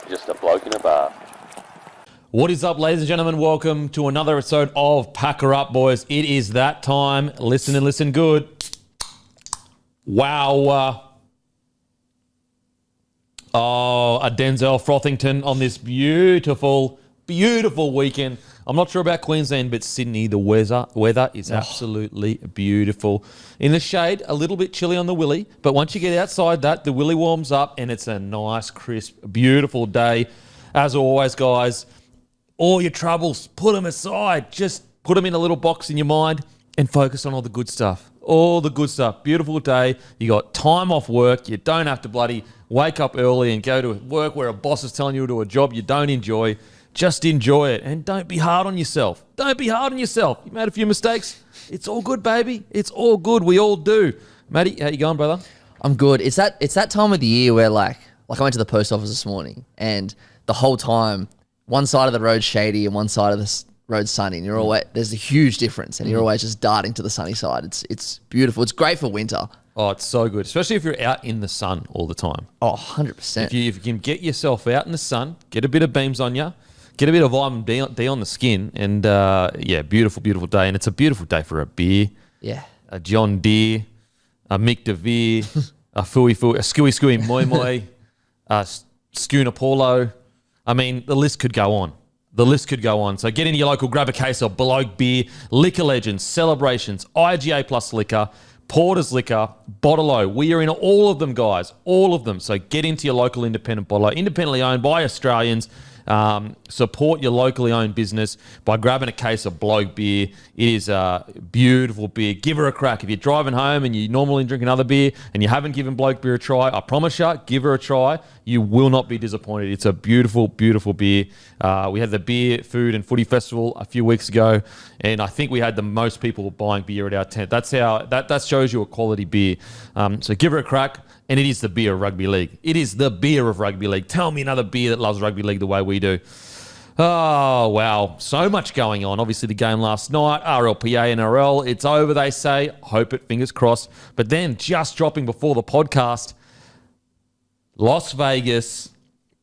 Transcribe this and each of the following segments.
just a bloke in a bar. What is up, ladies and gentlemen? Welcome to another episode of Packer Up, boys. It is that time. Listen and listen good. Wow. A Denzel Frothington on this beautiful weekend. I'm not sure about Queensland, but Sydney, the weather is absolutely beautiful. In the shade, a little bit chilly on the willy, but once you get outside that, the willy warms up and it's a nice, crisp, beautiful day. As always, guys, all your troubles, put them aside. Just put them in a little box in your mind and focus on all the good stuff. All the good stuff. Beautiful day. You got time off work. You don't have to bloody wake up early and go to work where a boss is telling you to do a job you don't enjoy. Just enjoy it and don't be hard on yourself. Don't be hard on yourself. You made a few mistakes. It's all good, baby. It's all good. We all do. Matty, how you going, brother? I'm good. It's that time of the year where like I went to the post office this morning and the whole time one side of the road's shady and one side of the road's sunny, and you're always, there's a huge difference, and you're always just darting to the sunny side. It's beautiful. It's great for winter. Oh, it's so good, especially if you're out in the sun all the time. Oh, 100%. If you can get yourself out in the sun, get a bit of beams on you, get a bit of vitamin D on the skin, and beautiful day. And it's a beautiful day for a beer. Yeah. A John Deere, a Mick DeVere, a Skooey Moi Moi, a Schooner Paulo. I mean, the list could go on. So get into your local, grab a case of Bloke Beer, Liquor Legends, Celebrations, IGA Plus Liquor, Porter's Liquor, Bottle-O. We are in all of them, guys. All of them. So get into your local independent Bottle-O. Independently owned by Australians. Support your locally owned business by grabbing a case of Bloke Beer. It is a beautiful beer. Give her a crack. If you're driving home and you normally drink another beer and you haven't given Bloke Beer a try, I promise you, give her a try. You will not be disappointed. It's a beautiful beer. We had the Beer, Food and Footy Festival a few weeks ago, and I think we had the most people buying beer at our tent. That's how that shows you a quality beer. So give her a crack. And it is the beer of rugby league. It is the beer of rugby league. Tell me another beer that loves rugby league the way we do. Oh, wow. So much going on. Obviously, the game last night, RLPA, NRL. It's over, they say. Hope it, fingers crossed. But then, just dropping before the podcast, Las Vegas,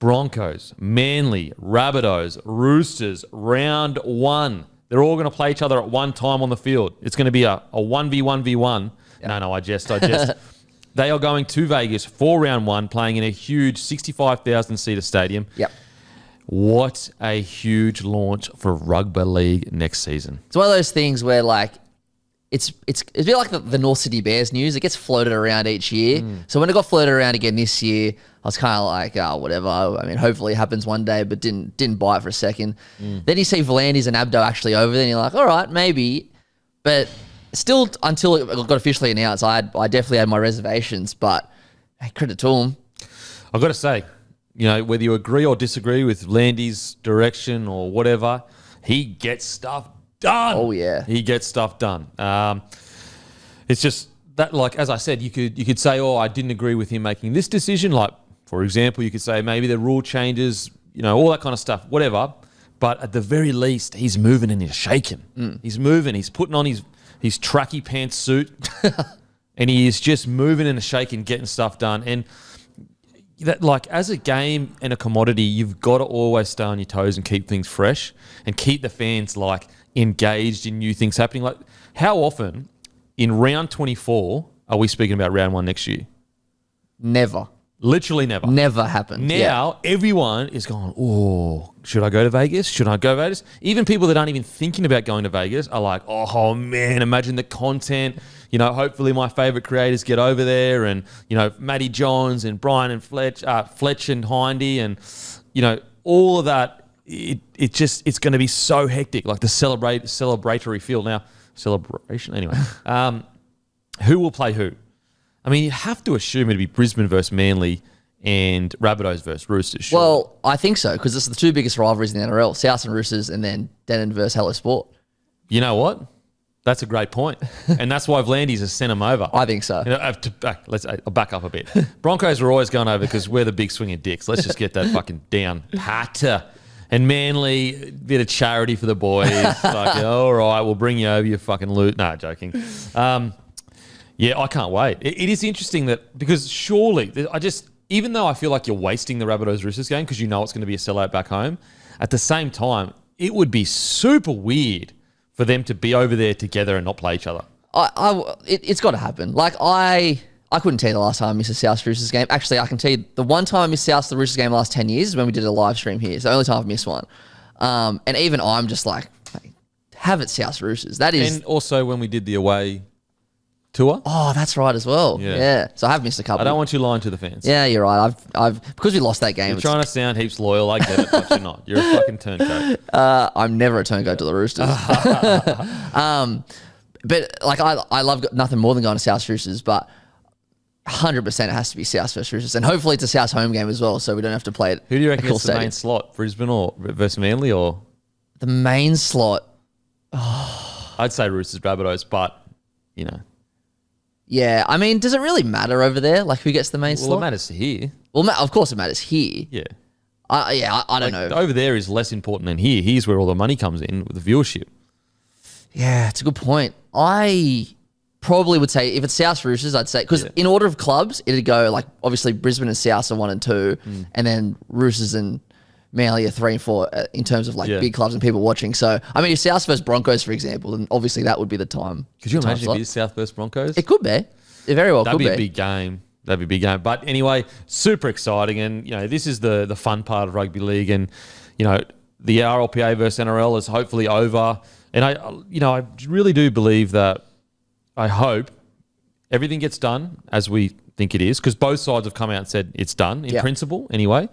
Broncos, Manly, Rabbitohs, Roosters, round one. They're all going to play each other at one time on the field. It's going to be a 1v1v1. Yeah. No, I jest. They are going to Vegas for round one, playing in a huge 65,000-seater stadium. Yep. What a huge launch for rugby league next season. It's one of those things where like it's a bit like the North City Bears news. It gets floated around each year. So when it got floated around again this year, I was kind of like, oh, whatever. I mean, hopefully it happens one day, but didn't buy it for a second. Then you see Volandis and Abdo actually over there, and you're like, all right, maybe. But still, until it got officially announced, I definitely had my reservations, but hey, credit to him. I've got to say, whether you agree or disagree with Landy's direction or whatever, he gets stuff done. Oh, yeah. He gets stuff done. It's just that, like, as I said, you could say, oh, I didn't agree with him making this decision. Like, for example, you could say maybe the rule changes, all that kind of stuff, whatever. But at the very least, he's moving and he's shaking. He's moving. He's putting on his tracky pants suit and he is just moving and shaking, getting stuff done. And that, like, as a game and a commodity, you've got to always stay on your toes and keep things fresh and keep the fans like engaged in new things happening. Like, how often in round 24 are we speaking about round one next year? Never. Literally never. Never happened. Now, everyone is going, oh, should I go to Vegas? Should I go to Vegas? Even people that aren't even thinking about going to Vegas are like, oh, man, imagine the content. Hopefully my favourite creators get over there and, Matty Johns and Brian and Fletch and Hindy and, all of that. It's going to be so hectic, like the celebratory feel. Now, celebration, anyway. Who will play who? I mean, you have to assume it'd be Brisbane versus Manly and Rabbitohs versus Roosters. Sure. Well, I think so, because it's the two biggest rivalries in the NRL, South and Roosters, and then Denon versus Hello Sport. You know what? That's a great point. And that's why Vlandis has sent him over. I think so. I'll back up a bit. Broncos are always going over because we're the big swinging dicks. Let's just get that fucking down pat. And Manly, bit of charity for the boys. Like, all right, we'll bring you over, you fucking loot. No, joking. Yeah, I can't wait. It is interesting that, because surely, even though I feel like you're wasting the Rabbitohs Roosters game because you know it's going to be a sellout back home, at the same time, it would be super weird for them to be over there together and not play each other. It's got to happen. Like, I couldn't tell you the last time I missed a South Roosters game. Actually, I can tell you the one time I missed South the Roosters game the last 10 years is when we did a live stream here. It's the only time I've missed one. And even I'm just like, hey, have it South Roosters. That is. And also when we did the away tour. Oh, that's right as well. Yeah. So I have missed a couple. I don't want you lying to the fans. Yeah, you're right. I've because we lost that game. You're trying to sound heaps loyal. I get it, but you're not. You're a fucking turncoat. I'm never a turncoat to the Roosters. But like I love nothing more than going to South Roosters, but 100% it has to be South versus Roosters, and hopefully it's a South home game as well, so we don't have to play it. Who do you reckon is the main slot? Brisbane or versus Manly or the main slot? I'd say Roosters Rabbitohs, but you know. Yeah, I mean, does it really matter over there? Like, who gets the main slot? Well, it matters here. Well, of course it matters here. Yeah. I don't know. Over there is less important than here. Here's where all the money comes in with the viewership. Yeah, it's a good point. I probably would say if it's South Roosters, I'd say, because in order of clubs, it'd go like, obviously Brisbane and South are 1 and 2, and then Roosters and Manly are 3 and 4 in terms of like big clubs and people watching. So, I mean, if South versus Broncos, for example, then obviously that would be the time. Could you imagine if it is South versus Broncos? It could be. It very well could be. That'd be a big game. That'd be a big game. But anyway, super exciting. And, you know, this is the fun part of rugby league. And, you know, the RLPA versus NRL is hopefully over. And I really do believe that I hope everything gets done as we think it is, because both sides have come out and said it's done in principle anyway.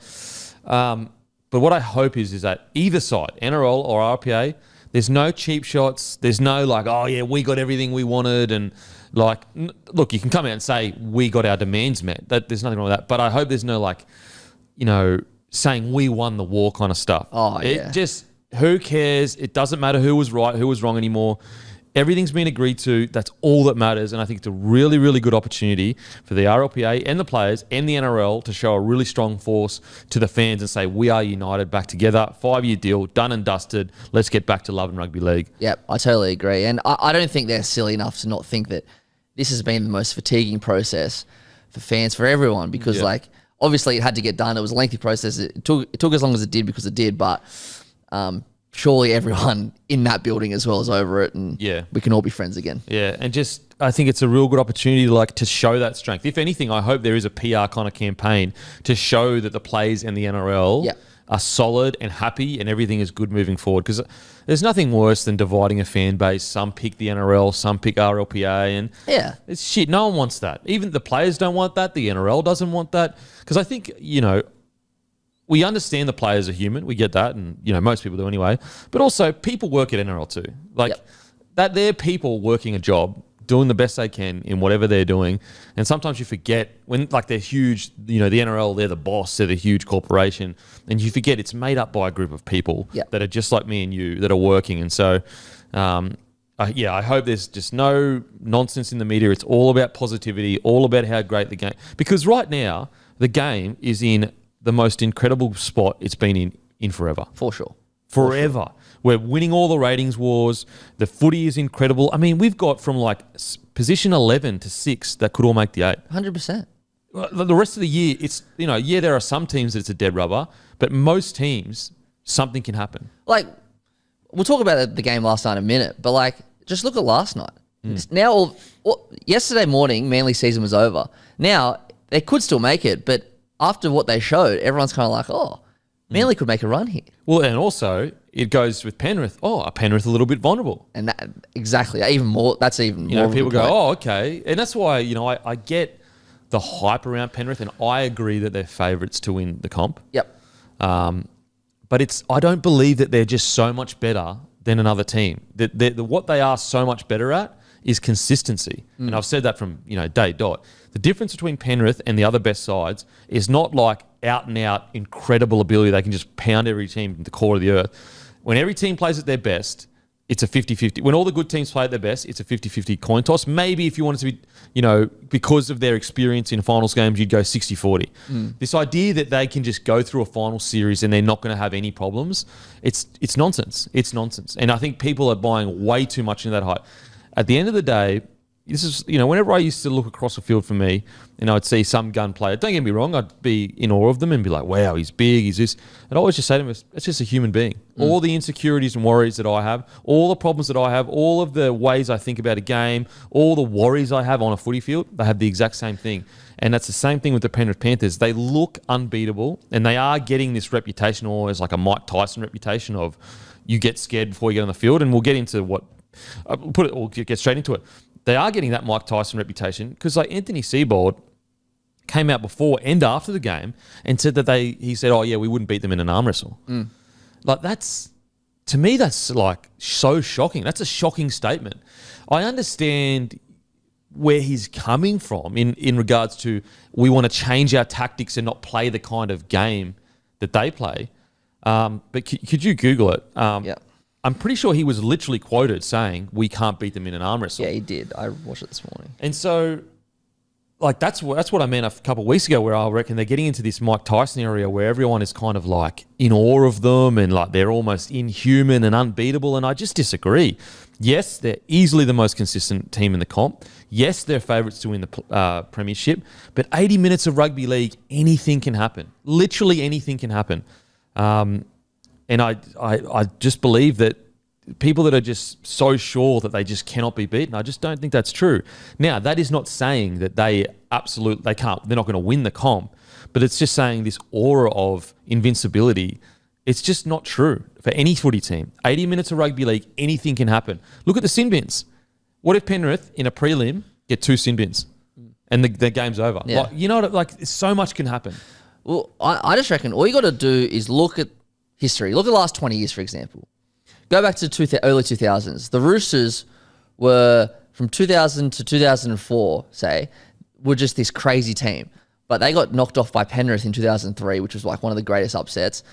But what I hope is that either side, NRL or RLPA, there's no cheap shots. There's no like, oh yeah, we got everything we wanted. And like, look, you can come out and say we got our demands met. There's nothing wrong with that. But I hope there's no like, you know, saying we won the war kind of stuff. Oh, yeah. It just, who cares? It doesn't matter who was right, who was wrong anymore. Everything's been agreed to. That's all that matters. And I think it's a really, really good opportunity for the RLPA and the players and the NRL to show a really strong force to the fans and say, we are united back together. 5-year deal, done and dusted. Let's get back to loving rugby league. Yep, I totally agree. And I don't think they're silly enough to not think that this has been the most fatiguing process for fans, for everyone, because like, obviously it had to get done. It was a lengthy process. It took as long as it did because it did, but surely everyone in that building as well is over it, and we can all be friends again. Yeah, and just I think it's a real good opportunity to show that strength. If anything, I hope there is a PR kind of campaign to show that the players and the NRL are solid and happy and everything is good moving forward, because there's nothing worse than dividing a fan base. Some pick the NRL, some pick RLPA, and it's shit. No one wants that. Even the players don't want that. The NRL doesn't want that, because I think, you know, we understand the players are human. We get that, and you know most people do anyway. But also, people work at NRL too. Like that, they're people working a job, doing the best they can in whatever they're doing. And sometimes you forget when, like, they're huge. You know, the NRL, they're the boss. They're the huge corporation, and you forget it's made up by a group of people that are just like me and you that are working. And so, I hope there's just no nonsense in the media. It's all about positivity, all about how great the game. Because right now, the game is in the most incredible spot it's been in forever. For sure. Forever. We're winning all the ratings wars. The footy is incredible. I mean, we've got from like position 11 to 6 that could all make the 8. 100%. The rest of the year, it's, you know, there are some teams that it's a dead rubber, but most teams, something can happen. Like, we'll talk about the game last night in a minute, but like, just look at last night. Now, yesterday morning, Manly season was over. Now, they could still make it, but after what they showed, everyone's kind of like, oh, Manly could make a run here. Well, and also it goes with Penrith. Oh, are Penrith a little bit vulnerable? And that, exactly, even more. That's even more. People go, oh, okay, and that's why I get the hype around Penrith, and I agree that they're favourites to win the comp. Yep. But I don't believe that they're just so much better than another team. What they are so much better at is consistency, and I've said that from day dot. The difference between Penrith and the other best sides is not like out and out incredible ability. They can just pound every team to the core of the earth. When every team plays at their best, it's a 50-50. When all the good teams play at their best, it's a 50-50 coin toss. Maybe if you wanted to be, because of their experience in finals games, you'd go 60-40. This idea that they can just go through a final series and they're not going to have any problems, it's nonsense. It's nonsense. And I think people are buying way too much into that hype. At the end of the day, this is, you know, whenever I used to look across the field for me and I'd see some gun player, don't get me wrong, I'd be in awe of them and be like, wow, he's big, he's this. And I always just say to him, it's just a human being. All the insecurities and worries that I have, all the problems that I have, all of the ways I think about a game, all the worries I have on a footy field, they have the exact same thing. And that's the same thing with the Penrith Panthers. They look unbeatable and they are getting this reputation, always like a Mike Tyson reputation of you get scared before you get on the field. And we'll get into what, we'll get straight into it. They are getting that Mike Tyson reputation because like Anthony Seibold came out before and after the game and said that he said, oh yeah, we wouldn't beat them in an arm wrestle. Like to me, that's like so shocking. That's a shocking statement. I understand where he's coming from in regards to we want to change our tactics and not play the kind of game that they play. But could you Google it? Yeah. I'm pretty sure he was literally quoted saying, we can't beat them in an arm wrestle. Yeah, he did. I watched it this morning. And so, like, that's what I meant a couple of weeks ago, where I reckon they're getting into this Mike Tyson area where everyone is kind of like in awe of them and like they're almost inhuman and unbeatable. And I just disagree. Yes, they're easily the most consistent team in the comp. Yes, they're favourites to win the premiership. But 80 minutes of rugby league, anything can happen. Literally anything can happen. And I just believe that people that are just so sure that they just cannot be beaten, I just don't think that's true. Now, that is not saying that they're not going to win the comp, but it's just saying this aura of invincibility, it's just not true for any footy team. 80 minutes of rugby league, anything can happen. Look at the sin bins. What if Penrith in a prelim get 2 sin bins and the game's over? Yeah. Like, you know what, like so much can happen. Well, I just reckon all you got to do is look at history. Look at the last 20 years, for example. Go back to early 2000s. The Roosters were, from 2000 to 2004, say, were just this crazy team. But they got knocked off by Penrith in 2003, which was like one of the greatest upsets.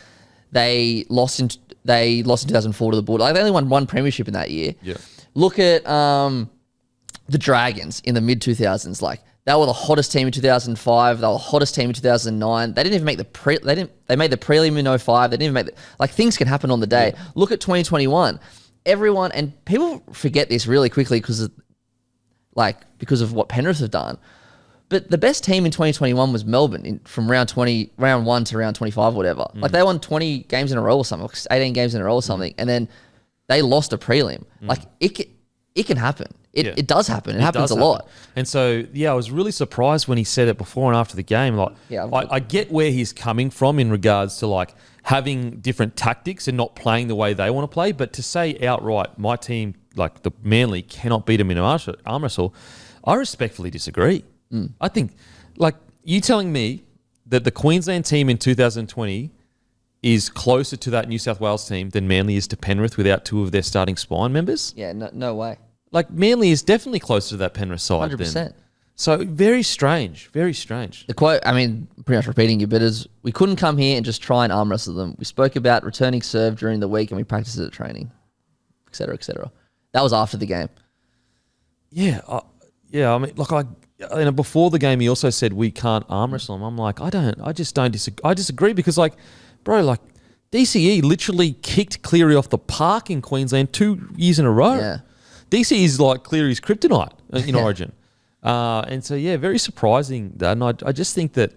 They lost in 2004 to the Bulldogs. They only won 1 premiership in that year. Yeah. Look at the Dragons in the mid-2000s. Like, they were the hottest team in 2005. They were the hottest team in 2009. They didn't even make they made the prelim in 05. They didn't even make things can happen on the day. Yeah. Look at 2021. Everyone, and people forget this really quickly because of what Penrith have done. But the best team in 2021 was Melbourne from round 1 to round 25, whatever. Like they won 20 games in a row or something, 18 games in a row or something, and then they lost a prelim. Like it can happen. It does happen. It happens a lot. And so, yeah, I was really surprised when he said it before and after the game. Like, I get where he's coming from in regards to like having different tactics and not playing the way they want to play. But to say outright, my team, like the Manly, cannot beat them in an arm wrestle, I respectfully disagree. I think, like, you telling me that the Queensland team in 2020 is closer to that New South Wales team than Manly is to Penrith without 2 of their starting spine members? Yeah, no way. Like, Manly is definitely closer to that Penrith side. 100%. Then. So, very strange. Very strange. The quote, I mean, pretty much repeating you, but is we couldn't come here and just try and arm wrestle them. We spoke about returning serve during the week and we practiced it at training, et cetera, et cetera. That was after the game. Yeah. I mean, before the game, he also said we can't arm wrestle them. I'm like, I just don't disagree. I disagree because, like, bro, like, DCE literally kicked Cleary off the park in Queensland 2 years in a row. Yeah. DCE is like Cleary's kryptonite in Origin. And so, yeah, very surprising that. And I just think that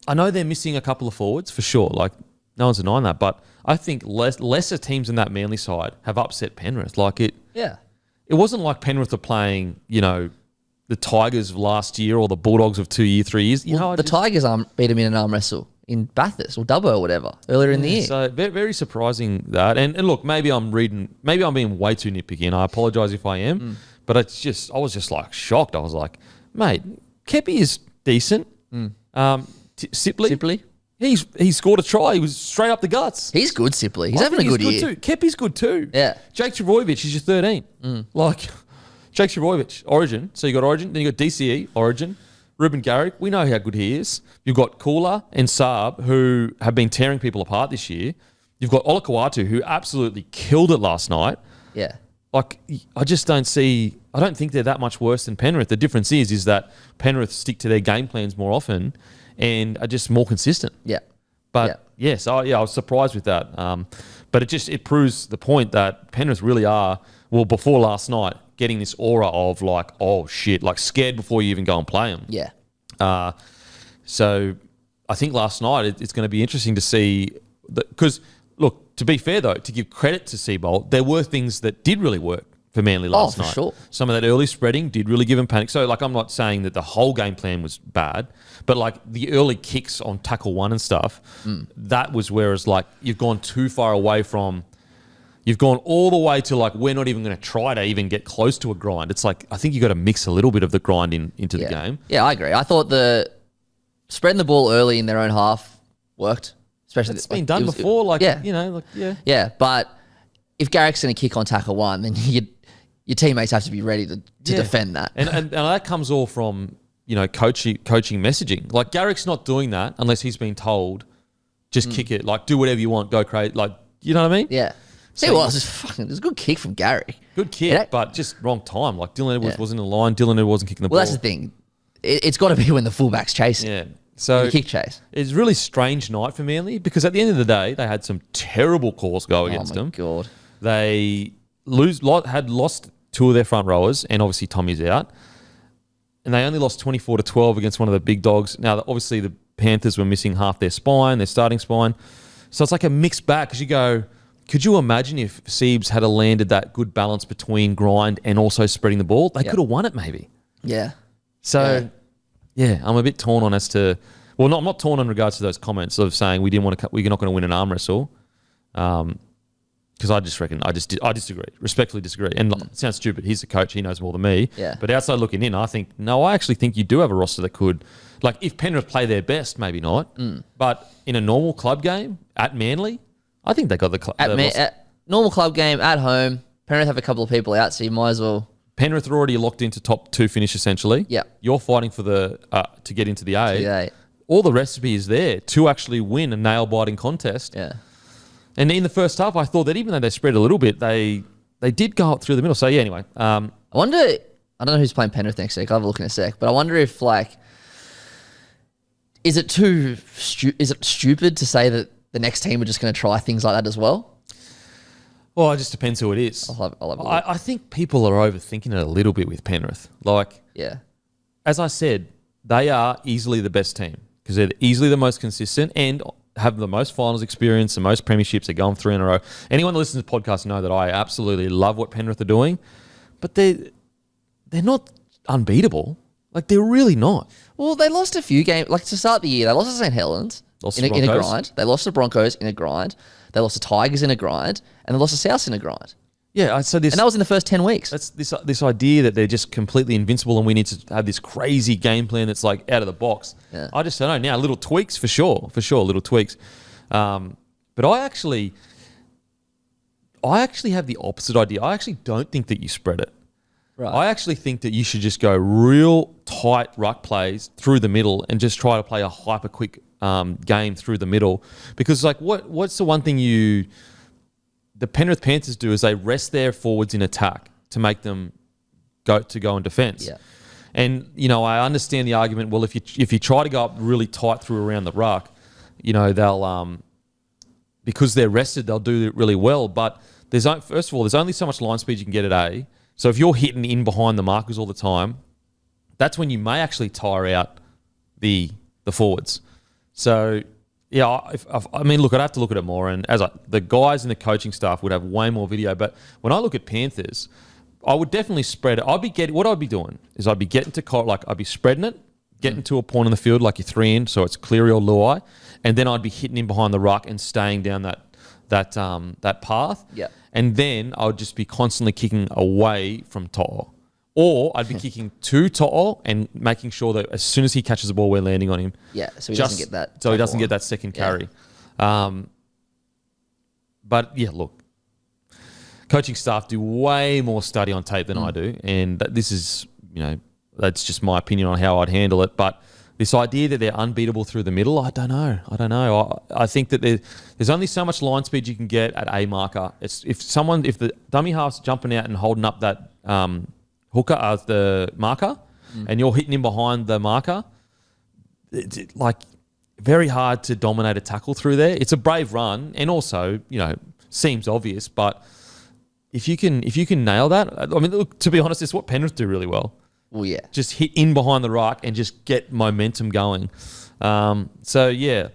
I know they're missing a couple of forwards for sure. Like, no one's denying that. But I think lesser teams in that Manly side have upset Penrith. Like, it wasn't like Penrith are playing, you know, the Tigers of last year or the Bulldogs of 2 years, 3 years. The Tigers beat them in an arm wrestle in Bathurst or Dubbo or whatever earlier in the year. So very surprising that. And look, maybe I'm being way too nitpicky, and I apologise if I am. But I was just like shocked. I was like, mate, Kepi is decent. Sipley? He scored a try. He was straight up the guts. He's good, Sipley. He's having a good year. Too. Kepi's good too. Yeah. Jake Trbojevic is your 13. Like, Jake Trbojevic, Origin. So you got Origin, then you got DCE, Origin. Ruben Garrick, we know how good he is. You've got Kula and Saab, who have been tearing people apart this year. You've got Olakau'atu, who absolutely killed it last night. Yeah. Like, I don't think they're that much worse than Penrith. The difference is that Penrith stick to their game plans more often and are just more consistent. Yeah. But, yes, I was surprised with that. But it proves the point that Penrith really are, well, before last night, getting this aura of like, oh shit, like scared before you even go and play them. Yeah. So I think last night it's going to be interesting to see because look, to be fair though, to give credit to Seabold, there were things that did really work for Manly last night. Sure. Some of that early spreading did really give them panic. So like, I'm not saying that the whole game plan was bad, but like the early kicks on tackle 1 and stuff, that was where it's like you've gone too far away from. You've gone all the way to like, we're not even going to try to even get close to a grind. It's like, I think you got to mix a little bit of the grind into the game. Yeah, I agree. I thought the spreading the ball early in their own half worked. Especially it's been done before. Yeah, but if Garrick's going to kick on tackle 1, then your teammates have to be ready to defend that. And that comes all from, coaching messaging. Like Garrick's not doing that unless he's been told, just kick it, like do whatever you want, go crazy. Like, you know what I mean? Yeah. See what else? It was a good kick from Garrick. Good kick, but just wrong time. Like Dylan Edwards wasn't in the line. Dylan Edwards wasn't kicking the ball. Well, that's the thing. It's got to be when the fullback's chasing. Yeah. So kick chase. It's a really strange night for Manly because at the end of the day, they had some terrible calls go against them. Oh, my God. They had lost 2 of their front rowers, and obviously Tommy's out. And they only lost 24-12 against one of the big dogs. Now, obviously, the Panthers were missing half their spine, their starting spine. So it's like a mixed bag because you go, could you imagine if Siebes had landed that good balance between grind and also spreading the ball? They could have won it maybe. Yeah. So, yeah, I'm a bit torn on as to... Well, I'm not torn in regards to those comments of saying we're not going to win an arm wrestle. Because I just reckon I disagree, respectfully disagree. And it sounds stupid. He's the coach. He knows more than me. Yeah. But outside looking in, I actually think you do have a roster that could... Like, if Penrith play their best, maybe not. But in a normal club game at Manly... I think they got at normal club game at home. Penrith have a couple of people out, so you might as well. Penrith are already locked into top 2 finish essentially. Yeah, you're fighting for the to get into the A. Yeah, all the recipe is there to actually win a nail biting contest. Yeah, and in the first half, I thought that even though they spread a little bit, they did go up through the middle. So yeah, anyway, I wonder. I don't know who's playing Penrith next week. I'll have a look in a sec. But I wonder if is it stupid to say that the next team are just going to try things like that as well? Well, it just depends who it is. I'll have a look. I think people are overthinking it a little bit with Penrith. Like, yeah, as I said, they are easily the best team because they're easily the most consistent and have the most finals experience, the most premierships. They're going 3 in a row. Anyone that listens to the podcast know that I absolutely love what Penrith are doing, but they're not unbeatable. Like, they're really not. Well, they lost a few games. Like, to start the year, they lost to St. Helens in a grind. They lost to Broncos in a grind. They lost to Tigers in a grind. And they lost to Souths in a grind. Yeah, so and that was in the first 10 weeks. That's this idea that they're just completely invincible and we need to have this crazy game plan that's like out of the box. Yeah. I just don't know. Now, little tweaks for sure, little tweaks. But I actually have the opposite idea. I actually don't think that you spread it. Right. I actually think that you should just go real tight ruck plays through the middle and just try to play a hyper quick game through the middle. Because like what's the one thing the Penrith Panthers do is they rest their forwards in attack to make them go in defence. Yeah. And I understand the argument. Well, if you try to go up really tight through around the ruck, they'll because they're rested, they'll do it really well. But first of all, there's only so much line speed you can get at A. So if you're hitting in behind the markers all the time, that's when you may actually tire out the forwards. So, yeah, look, I'd have to look at it more. And the guys and the coaching staff would have way more video. But when I look at Panthers, I would definitely spread it. What I'd be doing is I'd be getting to I'd be spreading it, getting to a point in the field like you're 3 in, so it's Cleary or Luai, and then I'd be hitting in behind the ruck and staying down that path. Yeah. And then I would just be constantly kicking away from To'o. Or I'd be kicking to To'o and making sure that as soon as he catches the ball, we're landing on him. Yeah, so he doesn't get that. So he doesn't get that second carry. But yeah, look, coaching staff do way more study on tape than I do. And this is, that's just my opinion on how I'd handle it. But this idea that they're unbeatable through the middle, I don't know. I think that there's only so much line speed you can get at a marker. If the dummy half's jumping out and holding up that hooker as the marker, and you're hitting him behind the marker, it's like very hard to dominate a tackle through there. It's a brave run, and also seems obvious, but if you can nail that, I mean, look, to be honest, it's what Penrith do really well. Well, yeah. Just hit in behind the ruck and just get momentum going. So yeah,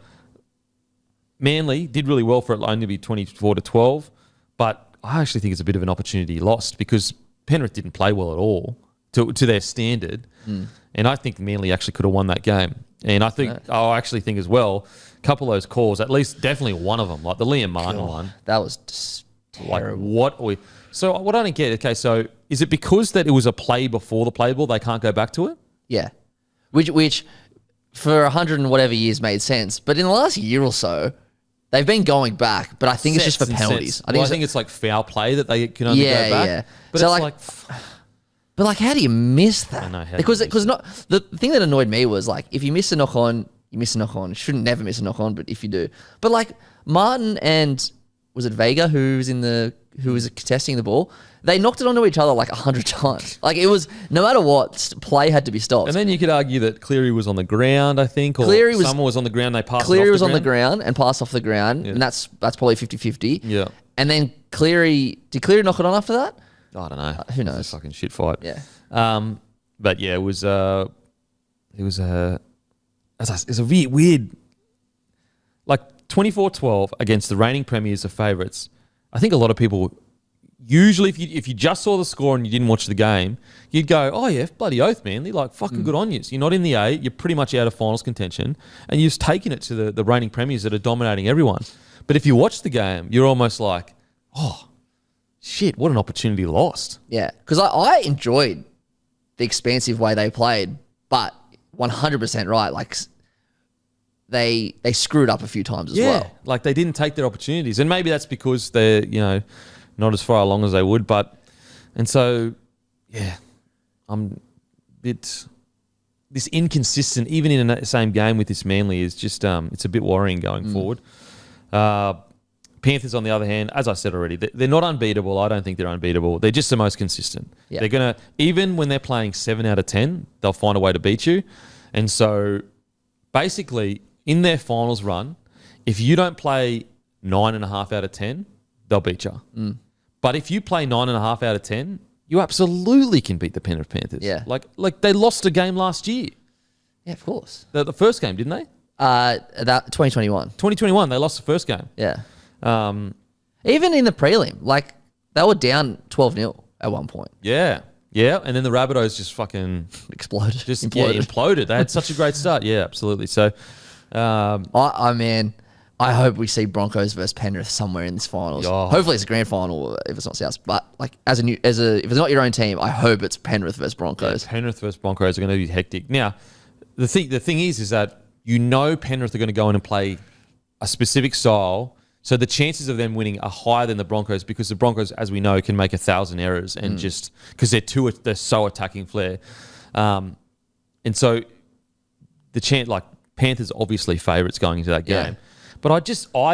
Manly did really well for it only to be 24-12, but I actually think it's a bit of an opportunity lost because Penrith didn't play well at all to their standard, and I think Manly actually could have won that game. And I think I actually think as well, a couple of those calls, at least definitely one of them, like the Liam Martin one, That was just terrible. like so what I don't get. Okay, so is it because that it was a play before the play ball they can't go back to it? Yeah. Which for 100 and whatever years made sense, but in the last year or so, they've been going back, but I think it's just for penalties. I think it's like foul play that they can only go back. Yeah. But So, it's But like, how do you miss that? I know, how do because you miss not the thing that annoyed me was like, if you miss a knock on, you miss a knock on. Shouldn't never miss a knock on, but if you do, but like Martin and was it Vega who was contesting the ball? They knocked it onto each other like 100 times. Like it was no matter what, play had to be stopped. And then you could argue that Cleary was on the ground, I think, or someone was on the ground. They passed. Cleary it off was the on the ground. ground and passed off the ground, and that's probably 50-50. Yeah. And then did Cleary knock it on after that? I don't know. Who It knows? was a fucking shit fight. Yeah. But yeah, it was a weird, like 24-12 against the reigning premiers of favourites. I think a lot of people, usually if you just saw the score and you didn't watch the game, you'd go, oh yeah, bloody oath, man. They're like, fucking good on you. So you're not in the eight. You're pretty much out of finals contention. And you've taken it to the reigning premiers that are dominating everyone. But if you watch the game, you're almost like, oh, shit, what an opportunity lost. Yeah, because I enjoyed the expansive way they played, but 100% right. Like they screwed up a few times as well. Like they didn't take their opportunities. And maybe that's because they're, not as far along as they would. And so, yeah, I'm a bit, this inconsistent, even in the same game with this Manly is just, it's a bit worrying going forward. Panthers, on the other hand, as I said already, they're not unbeatable. I don't think they're unbeatable. They're just the most consistent. Yeah. They're going to, even when they're playing 7 out of 10, they'll find a way to beat you. And so basically, in their finals run, if you don't play 9.5 out of 10, they'll beat you. But if you play 9.5 out of 10, you absolutely can beat the Penrith Panthers. Yeah. Like they lost a game last year. Yeah, of course. The first game, didn't they? That 2021. 2021, they lost the first game. Yeah. Even in the prelim, like they were down 12-0 at one point. Yeah. Yeah. And then the Rabbitohs just fucking Exploded. just imploded. Yeah, imploded. They had such a great start. Yeah, absolutely. So, Man, I hope we see Broncos versus Penrith somewhere in this finals. Oh. Hopefully it's a grand final if it's not South. But like if it's not your own team, I hope it's Penrith versus Broncos. Penrith versus Broncos are going to be hectic. Now, the thing is that Penrith are going to go in and play a specific style. So the chances of them winning are higher than the Broncos because the Broncos, as we know, can make 1,000 errors and just because they're so attacking flair. And so the chance, like Panthers, obviously favourites going into that game. Yeah. But I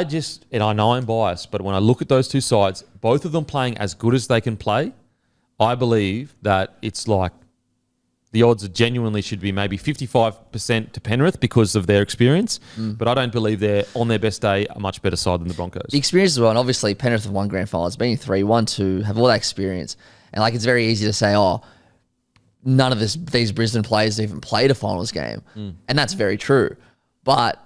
just, and I know I'm biased, but when I look at those two sides, both of them playing as good as they can play, I believe that it's like the odds genuinely should be maybe 55% to Penrith because of their experience. But I don't believe they're, on their best day, a much better side than the Broncos. The experience as well, and obviously Penrith have won grand finals, been in 3, 1, 2, have all that experience. And like it's very easy to say, oh, none of these Brisbane players even played a finals game. And that's very true. But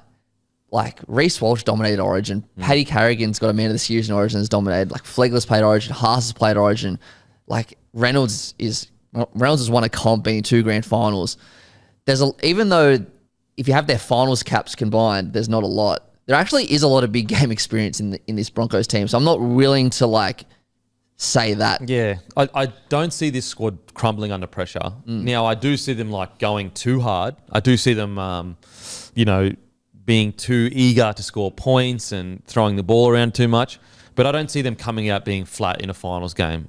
like Reece Walsh dominated Origin. Paddy Carrigan's got a man of the series in Origin has dominated. Like Flegler's played Origin. Haas has played Origin. Like Reynolds has won a comp, been in 2 grand finals. Even though if you have their finals caps combined, there's not a lot. There actually is a lot of big game experience in this Broncos team. So I'm not willing to like say that. Yeah, I don't see this squad crumbling under pressure. Now I do see them like going too hard. I do see them, being too eager to score points and throwing the ball around too much. But I don't see them coming out being flat in a finals game.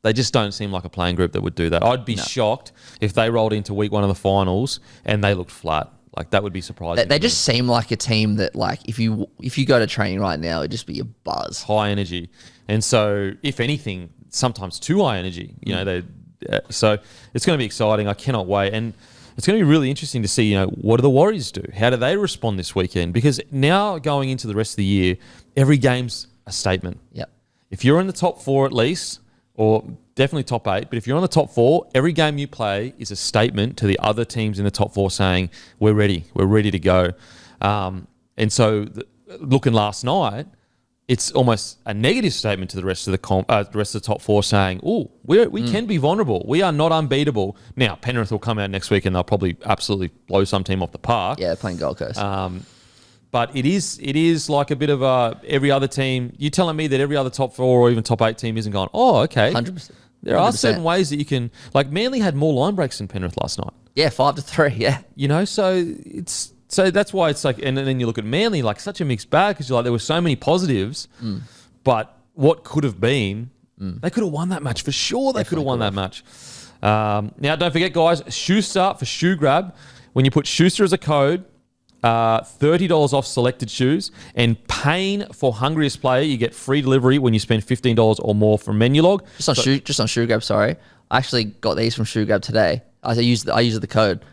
They just don't seem like a playing group that would do that. I'd be shocked if they rolled into week 1 of the finals and they looked flat. Like that would be surprising. They just seem like a team that like if you go to training right now, it'd just be a buzz. High energy. And so if anything, sometimes too high energy. So it's going to be exciting. I cannot wait. And it's going to be really interesting to see, what do the Warriors do? How do they respond this weekend? Because now going into the rest of the year, every game's a statement. Yep. If you're in the top 4 at least, or definitely top 8. But if you're on the top 4, every game you play is a statement to the other teams in the top 4 saying, we're ready to go. And so looking last night, it's almost a negative statement to the rest of the rest of the top 4 saying, "Oh, we can be vulnerable. We are not unbeatable." Now Penrith will come out next week and they'll probably absolutely blow some team off the park. Yeah, they're playing Gold Coast. But it is like a bit of every other team. You telling me that every other top 4 or even top 8 team isn't going, "Oh, okay." 100%. There are certain ways that you can, like Manly had more line breaks than Penrith last night. Yeah, 5-3. Yeah. So that's why it's like, and then you look at Manly, like such a mixed bag because you're like, there were so many positives, but what could have been, they could have won that match for sure. They could have won that match. Now, don't forget, guys, Schuster for Shoe Grab. When you put Schuster as a code, $30 off selected shoes, and Payne for hungriest player, you get free delivery when you spend $15 or more from Menulog. Just on Shoe Grab, sorry. I actually got these from Shoe Grab today. I used the code.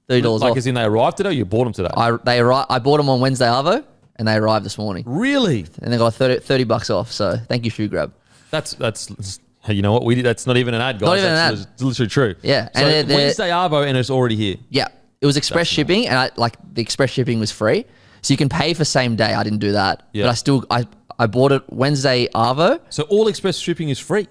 $30 like off. As in they arrived today or you bought them today? I bought them on Wednesday Arvo and they arrived this morning. Really? And they got $30 off. So thank you, Shoe Grab. That's you know what? That's not even an ad, guys. Not even an ad. It's literally true. Yeah. So And Wednesday Arvo and it's already here. Yeah. It was express shipping and the express shipping was free. So you can pay for same day. I didn't do that. Yeah. But I bought it Wednesday Arvo. So all express shipping is free?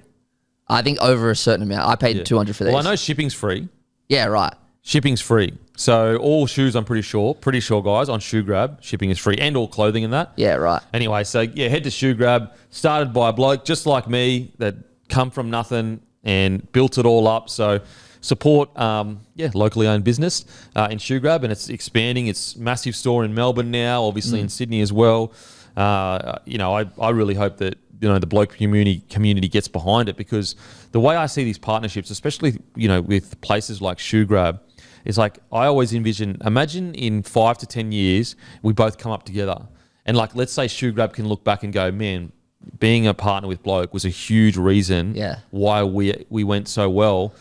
I think over a certain amount. I paid $200 for these. Well, I know shipping's free. Yeah, right. Shipping's free. So all shoes, I'm pretty sure, guys, on Shoe Grab, shipping is free, and all clothing and that. Yeah, right. Anyway, so yeah, head to Shoe Grab, started by a bloke just like me that come from nothing and built it all up. So support, locally owned business in Shoe Grab, and it's expanding. It's a massive store in Melbourne now, obviously in Sydney as well. I really hope that the bloke community gets behind it, because the way I see these partnerships, especially with places like Shoe Grab, is like I always imagine in 5 to 10 years we both come up together, and like let's say Shoe Grab can look back and go, man, being a partner with Bloke was a huge reason why we went so well.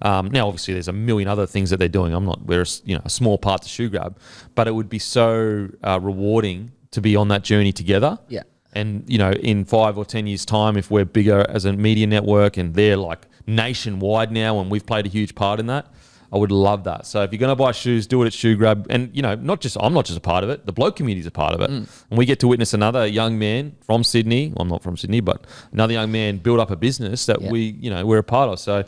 Now, obviously, there's a million other things that they're doing. We're a small part to Shoe Grab, but it would be so rewarding to be on that journey together. Yeah. And, in 5 or 10 years' time, if we're bigger as a media network and they're like nationwide now and we've played a huge part in that, I would love that. So if you're going to buy shoes, do it at Shoe Grab. And, I'm not just a part of it. The bloke community is a part of it. And we get to witness another young man from Sydney. Well, I'm not from Sydney, but another young man build up a business that we're a part of. So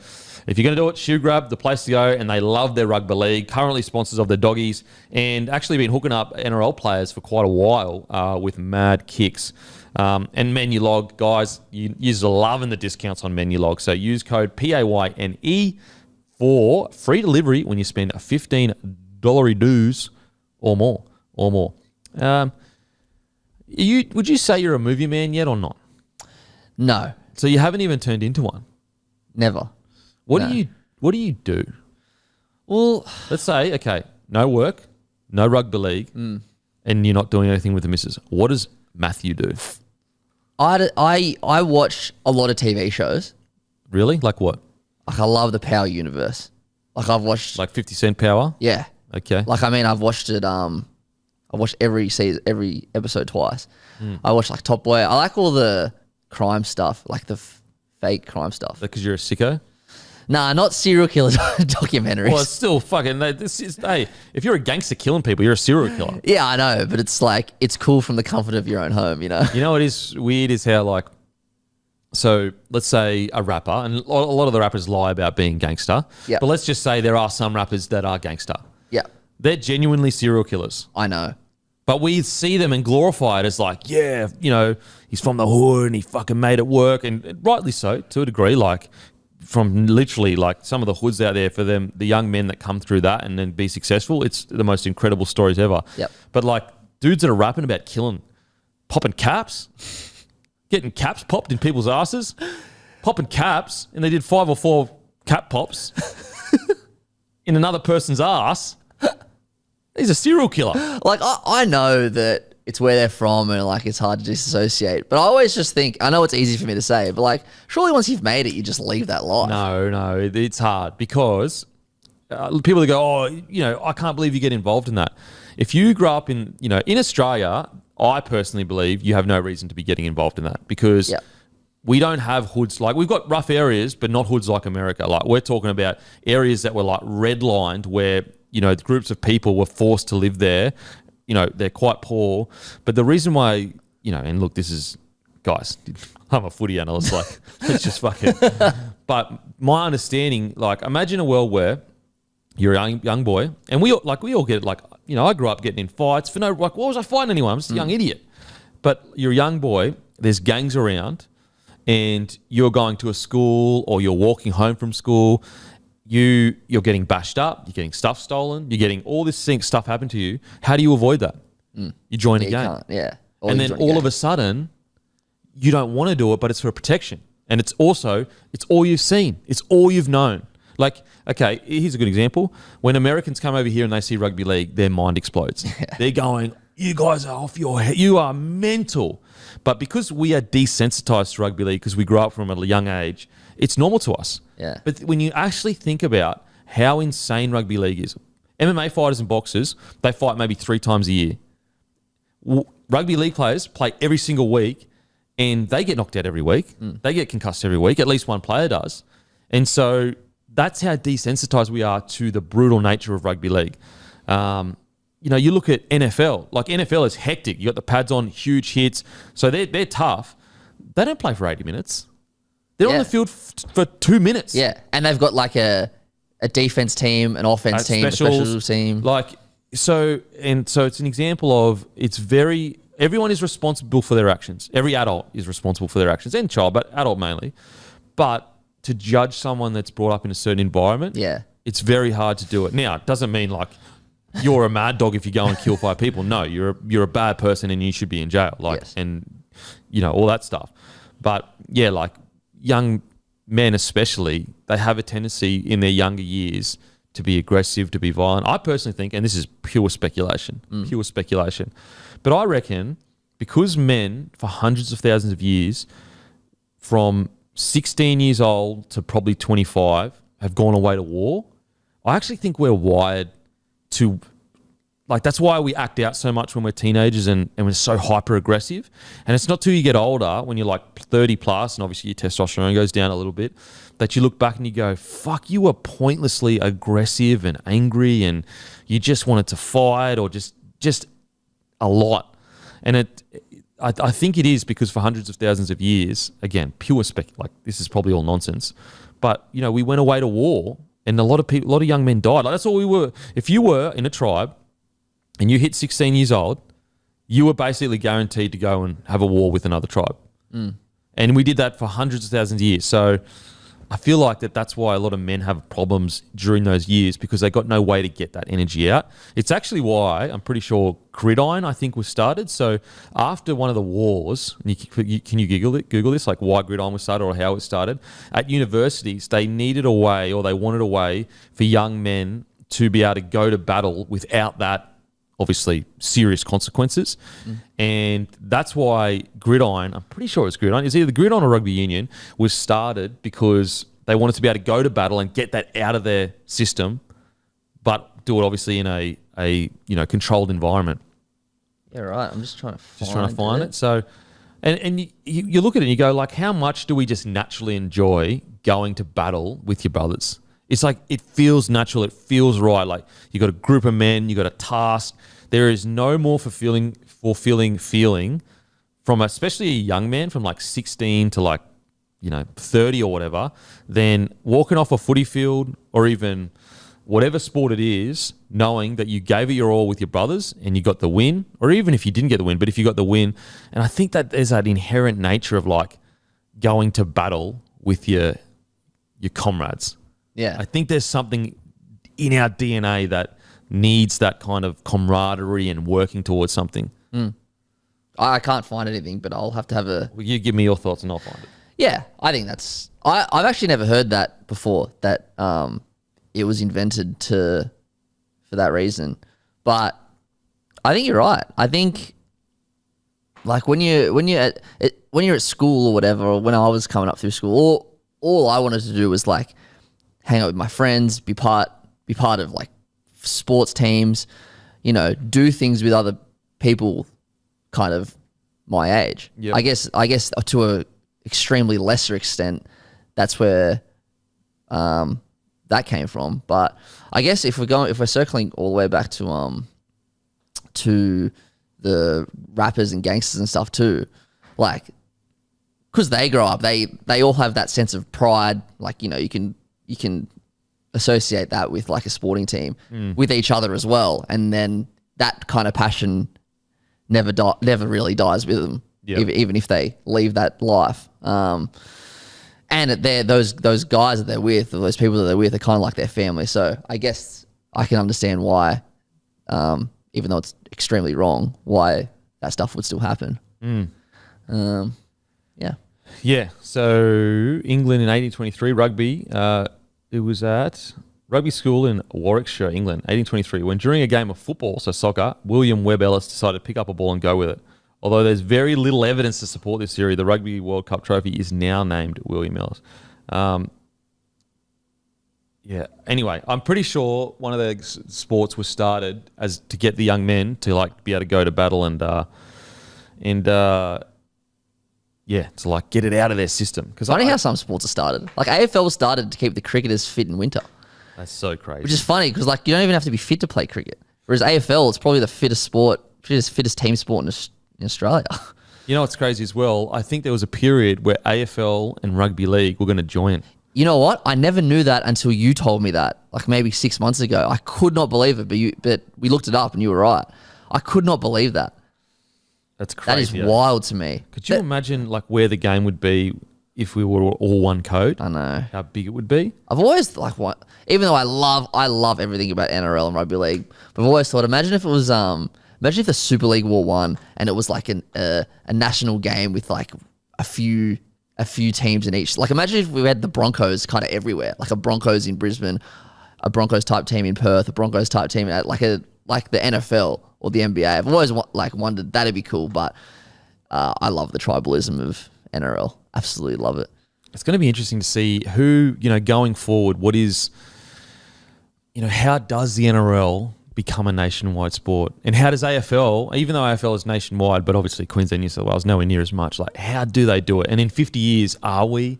if you're going to do it, Shoe Grab, the place to go. And they love their rugby league, currently sponsors of their doggies, and actually been hooking up NRL players for quite a while with mad kicks. And Menulog, guys, you're loving the discounts on Menulog. So use code PAYNE for free delivery when you spend a $15 dues or more. Would you say you're a movie man yet or not? No. So you haven't even turned into one? Never. What do you do? Well, let's say, okay, no work, no rugby league, and you're not doing anything with the missus. What does Matthew do? I watch a lot of TV shows. Really? Like what? Like I love the Power universe. Like I've watched 50 Cent Power? Yeah. Okay. Like I've watched it I watched every episode twice. I watched like Top Boy. I like all the crime stuff, like the fake crime stuff. Because you're a sicko? Nah, not serial killer documentaries. Well, it's still fucking. If you're a gangster killing people, you're a serial killer. Yeah, I know, but it's like it's cool from the comfort of your own home, You know what is weird is how so let's say a rapper, and a lot of the rappers lie about being gangster. Yeah. But let's just say there are some rappers that are gangster. Yeah. They're genuinely serial killers. I know. But we see them and glorify it as like, he's from the hood and he fucking made it work, and rightly so to a degree. From literally some of the hoods out there for them, the young men that come through that and then be successful, it's the most incredible stories ever. Yep. But dudes that are rapping about popping caps, getting caps popped in people's asses, popping caps, and they did 5 or 4 cap pops in another person's ass. He's a serial killer. I know that it's where they're from and it's hard to disassociate. But I always just think, I know it's easy for me to say, but surely once you've made it, you just leave that life. No, it's hard because people that go, I can't believe you get involved in that. If you grow up in Australia, I personally believe you have no reason to be getting involved in that because we don't have hoods like we've got rough areas, but not hoods like America. Like we're talking about areas that were like redlined where, you know, groups of people were forced to live there. You know, they're quite poor. But the reason why, you know, and look, this is, guys, I'm a footy analyst, like, let's just fucking. But my understanding, like, imagine a world where you're a young boy, and we all get it, like, you know, I grew up getting in fights for no, like, why was I fighting anyone? I'm just a young idiot. But you're a young boy, there's gangs around, and you're going to a school or you're walking home from school, you're getting bashed up, you're getting stuff stolen, you're getting all this stuff happen to you. How do you avoid that? You join a gang. Yeah. And then all of a sudden, you don't want to do it, but it's for protection. And it's all you've seen. It's all you've known. Like, okay, here's a good example. When Americans come over here and they see rugby league, their mind explodes. They're going, you guys are off your head. You are mental. But because we are desensitized to rugby league because we grew up from a young age, it's normal to us. Yeah. But when you actually think about how insane rugby league is, MMA fighters and boxers, they fight maybe 3 times a year. Rugby league players play every single week and they get knocked out every week. They get concussed every week. At least one player does. And so that's how desensitized we are to the brutal nature of rugby league. You know, you look at NFL. Like NFL is hectic. You got the pads on, huge hits. So they're tough. They don't play for 80 minutes. They're on the field for 2 minutes. Yeah, and they've got like a defense team, an offense team, a special team. Like so it's an example of everyone is responsible for their actions. Every adult is responsible for their actions, and child, but adult mainly. But to judge someone that's brought up in a certain environment, it's very hard to do it. Now, it doesn't mean like you're a mad dog if you go and kill 5 people. No, you're a bad person and you should be in jail. Like, and you know, all that stuff. But yeah, like young men especially, they have a tendency in their younger years to be aggressive, to be violent. I personally think, and this is pure speculation, but I reckon because men for hundreds of thousands of years, from 16 years old to probably 25, have gone away to war, I actually think we're wired to, like, that's why we act out so much when we're teenagers and we're so hyper aggressive. And it's not till you get older, when you're like 30 plus, and obviously your testosterone goes down a little bit, that you look back and you go, fuck, you were pointlessly aggressive and angry and you just wanted to fight, or just a lot. And I think it is because for hundreds of thousands of years, again, pure like this is probably all nonsense, but you know, we went away to war and a lot of young men died. Like, that's all we were. If you were in a tribe and you hit 16 years old, you were basically guaranteed to go and have a war with another tribe. And we did that for hundreds of thousands of years. So I feel like that's why a lot of men have problems during those years, because they got no way to get that energy out. It's actually why I'm pretty sure gridiron, I think, was started. So after one of the wars, and can you Google this, like why gridiron was started or how it started? At universities, they needed a way, or they wanted a way for young men to be able to go to battle without that, obviously, serious consequences. And that's why gridiron, I'm pretty sure it's gridiron, it's either gridiron or rugby union, was started because they wanted to be able to go to battle and get that out of their system, but do it obviously in a you know, controlled environment. Yeah, right. I'm just trying to find it. So, and you look at it and you go, like, how much do we just naturally enjoy going to battle with your brothers? It's like, it feels natural. It feels right. Like, you got a group of men, you got a task. There is no more fulfilling feeling from, especially a young man from like 16 to like, you know, 30 or whatever, than walking off a footy field or even whatever sport it is, knowing that you gave it your all with your brothers and you got the win, or even if you didn't get the win, but if you got the win. And I think that there's that inherent nature of like going to battle with your comrades. Yeah. I think there's something in our DNA that needs that kind of camaraderie and working towards something. I can't find anything, but I'll have to have a... Well, you give me your thoughts and I'll find it. Yeah, I think that's... I've actually never heard that before, that it was invented for that reason. But I think you're right. I think, like, when you're at school or whatever, or when I was coming up through school, all I wanted to do was like hang out with my friends, be part of like sports teams, you know, do things with other people kind of my age. Yep. I guess to extremely lesser extent, that's where that came from. But I guess if we're circling all the way back to the rappers and gangsters and stuff too, like, because they grow up, they all have that sense of pride. Like, you can associate that with like a sporting team with each other as well, and then that kind of passion never really dies with them, even if they leave that life. And those guys that they're with, or those people that they're with, are kind of like their family. So I guess I can understand why, even though it's extremely wrong, why that stuff would still happen. Yeah. Yeah. So England in 1823, rugby. It was at rugby school in Warwickshire, England, 1823, when during a game of football, so soccer, William Webb Ellis decided to pick up a ball and go with it. Although there's very little evidence to support this theory, the Rugby World Cup trophy is now named William Ellis. Anyway, I'm pretty sure one of the sports was started as to get the young men to like be able to go to battle and to like get it out of their system. Because funny how some sports are started. Like AFL was started to keep the cricketers fit in winter. That's so crazy. Which is funny because like you don't even have to be fit to play cricket. Whereas AFL, it's probably the fittest team sport in Australia. You know what's crazy as well? I think there was a period where AFL and rugby league were going to join. You know what? I never knew that until you told me that, like maybe 6 months ago. I could not believe it, but we looked it up and you were right. I could not believe that. That's crazy. That is wild to me. Could you imagine like where the game would be if we were all one code? I know. How big it would be? I've always even though I love everything about NRL and rugby league, but I've always thought, imagine if the Super League War 1 and it was like a national game with like a few teams in each. Like imagine if we had the Broncos kind of everywhere, like a Broncos in Brisbane, a Broncos type team in Perth, a Broncos type team at like the NFL or the NBA. I've always wondered that'd be cool, but I love the tribalism of NRL. Absolutely love it. It's going to be interesting to see who, going forward, how does the NRL become a nationwide sport? And how does AFL, even though AFL is nationwide, but obviously Queensland, New South Wales, nowhere near as much, like how do they do it? And in 50 years, are we?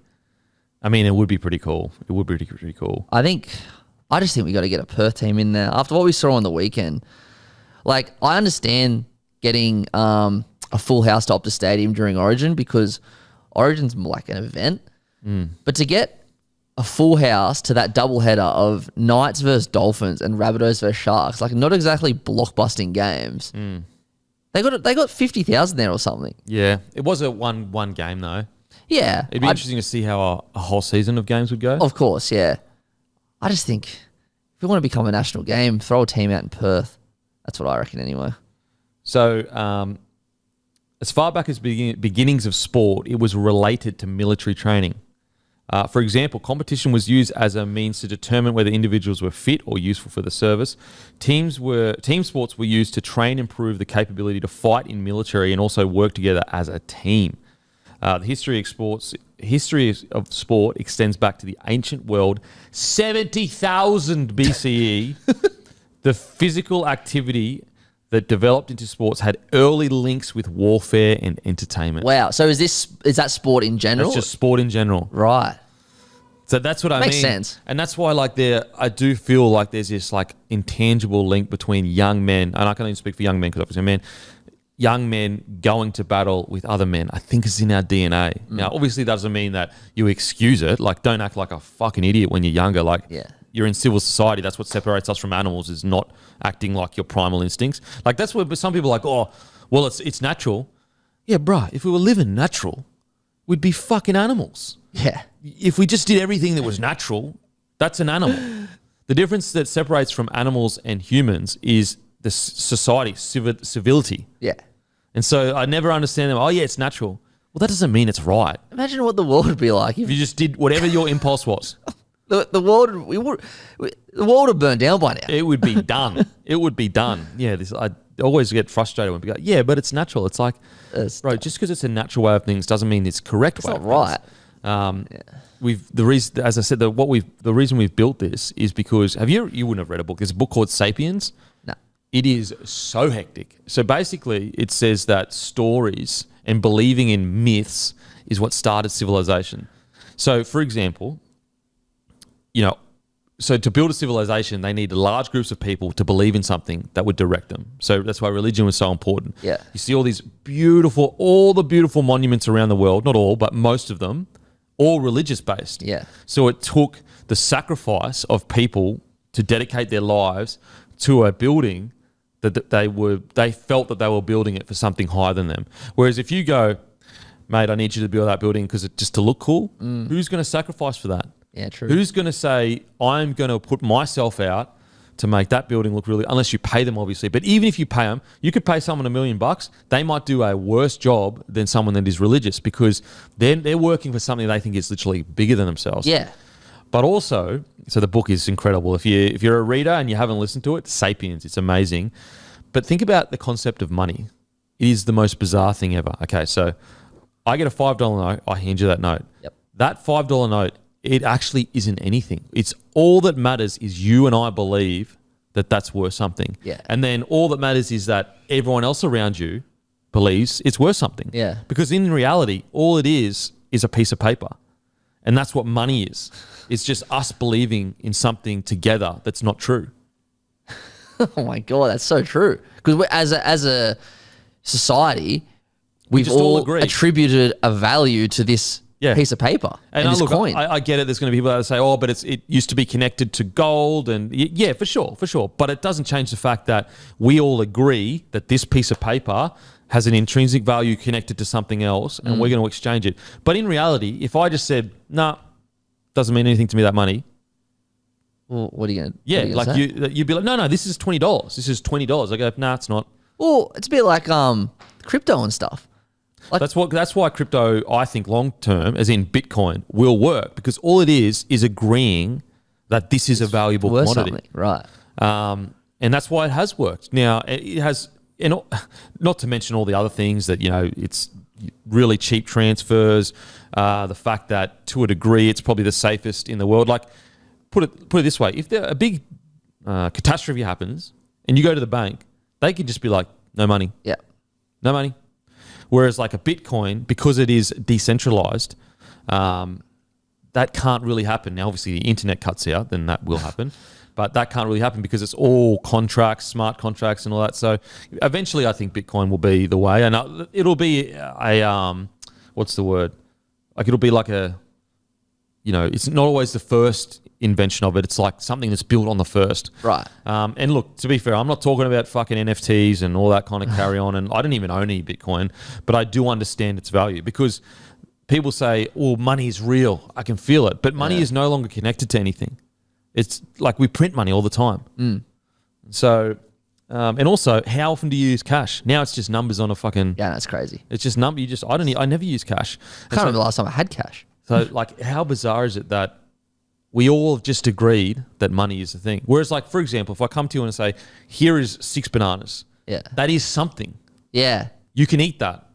I mean, it would be pretty cool. It would be pretty cool. I just think we got to get a Perth team in there. After what we saw on the weekend, like I understand getting a full house to Optus Stadium during Origin because Origin's like an event. But to get a full house to that doubleheader of Knights versus Dolphins and Rabbitohs versus Sharks, like not exactly blockbusting games. They got 50,000 there or something. Yeah, it was a one game though. Yeah, it'd be interesting to see how a whole season of games would go. Of course, yeah. I just think if we want to become a national game, throw a team out in Perth. That's what I reckon anyway. So, as far back as beginnings of sport, it was related to military training. For example, competition was used as a means to determine whether individuals were fit or useful for the service. Team sports were used to train and improve the capability to fight in military and also work together as a team. The history of sport extends back to the ancient world, 70,000 BCE. The physical activity that developed into sports had early links with warfare and entertainment. Wow. So is that sport in general? It's just sport in general. Right. So that's what I mean. Makes sense. And that's why I do feel like there's this like intangible link between young men, and I can't even speak for young men because obviously young men going to battle with other men. I think it's in our DNA. Now, obviously that doesn't mean that you excuse it. Like don't act like a fucking idiot when you're younger. Like you're in civil society. That's what separates us from animals, is not acting like your primal instincts. Like that's what some people are like, oh, well, it's natural. Yeah, bruh, if we were living natural, we'd be fucking animals. Yeah. If we just did everything that was natural, that's an animal. The difference that separates from animals and humans is the society, civility. Yeah. And so I never understand them. Oh, yeah, it's natural. Well, that doesn't mean it's right. Imagine what the world would be like if you just did whatever your impulse was. The world would burn down by now. It would be done. It would be done. Yeah, I always get frustrated when people go, yeah, but it's natural. It's like, bro, just because it's a natural way of things doesn't mean it's correct. It's not right. The reason we've built this is because you wouldn't have read a book. There's a book called Sapiens. No. It is so hectic. So basically, it says that stories and believing in myths is what started civilization. So, for example, so to build a civilization, they needed large groups of people to believe in something that would direct them. So that's why religion was so important. Yeah. You see all the beautiful monuments around the world, not all, but most of them, all religious based. Yeah. So it took the sacrifice of people to dedicate their lives to a building that they felt that they were building it for something higher than them. Whereas if you go, mate, I need you to build that building because it's just to look cool, who's going to sacrifice for that? Yeah, true. Who's going to say, I'm going to put myself out to make that building look really, unless you pay them, obviously. But even if you pay them, you could pay someone $1 million. They might do a worse job than someone that is religious because they're working for something they think is literally bigger than themselves. Yeah. But also, so the book is incredible. If you're a reader and you haven't listened to it, Sapiens, it's amazing. But think about the concept of money. It is the most bizarre thing ever. Okay, so I get a $5 note. I hand you that note. Yep. That $5 note, it actually isn't anything. It's all that matters is you and I believe that that's worth something. Yeah. And then all that matters is that everyone else around you believes it's worth something. Yeah. Because in reality, all it is a piece of paper. And that's what money is. It's just us believing in something together that's not true. Oh my God, that's so true. Because as a society, we've just all all agree. attributed a value to this piece of paper and this coin. I get it. There's going to be people that say, "Oh, but it used to be connected to gold," and yeah, for sure. But it doesn't change the fact that we all agree that this piece of paper has an intrinsic value connected to something else, and we're going to exchange it. But in reality, if I just said, "Nah, doesn't mean anything to me that money," well, what are you going to? Yeah, like you'd be like, "No, this is $20. This is $20." I go, "Nah, it's not." Well, it's a bit like crypto and stuff. Like, that's why crypto, I think, long term, as in Bitcoin, will work because all it is agreeing that this is a valuable commodity, something. Right? And that's why it has worked. Now it has, and not to mention all the other things that it's really cheap transfers. The fact that to a degree it's probably the safest in the world. Like put it this way: if a big catastrophe happens and you go to the bank, they could just be like, "No money." Yeah. No money. Whereas like a Bitcoin, because it is decentralized, that can't really happen. Now, obviously, the internet cuts out, then that will happen. But that can't really happen because it's all contracts, smart contracts and all that. So eventually I think Bitcoin will be the way. And it'll be what's the word? Like it'll be like it's not always the first invention of it. It's like something that's built on the first. Right. And look, to be fair, I'm not talking about fucking NFTs and all that kind of carry on. And I don't even own any Bitcoin, but I do understand its value because people say, "Oh, money is real. I can feel it." But money is no longer connected to anything. It's like we print money all the time. So, and also, how often do you use cash? Now it's just numbers on a fucking. Yeah, that's crazy. It's just number. I never use cash. I can't remember the last time I had cash. So, like, how bizarre is it that we all have just agreed that money is the thing? Whereas, like, for example, if I come to you and say, "Here is 6 bananas," that is something. Yeah, you can eat that,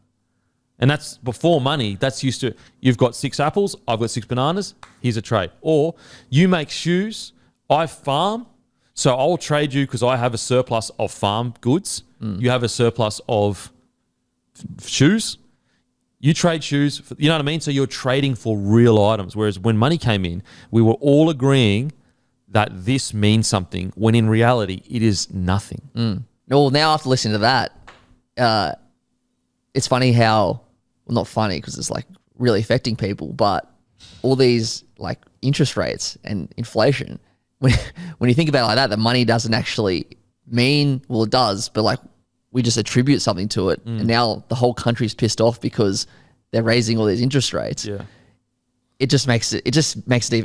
and that's before money. That's used to. You've got 6 apples. I've got 6 bananas. Here's a trade. Or you make shoes. I farm, so I'll trade you because I have a surplus of farm goods. You have a surplus of shoes. You trade shoes, you know what I mean? So you're trading for real items. Whereas when money came in, we were all agreeing that this means something when in reality it is nothing. Well, now after listening to that, it's funny how, well, not funny because it's like really affecting people, but all these like interest rates and inflation, when you think about it like that, the money doesn't actually mean, well, it does, but like we just attribute something to it. And now the whole country's pissed off because they're raising all these interest rates. Yeah. It just makes it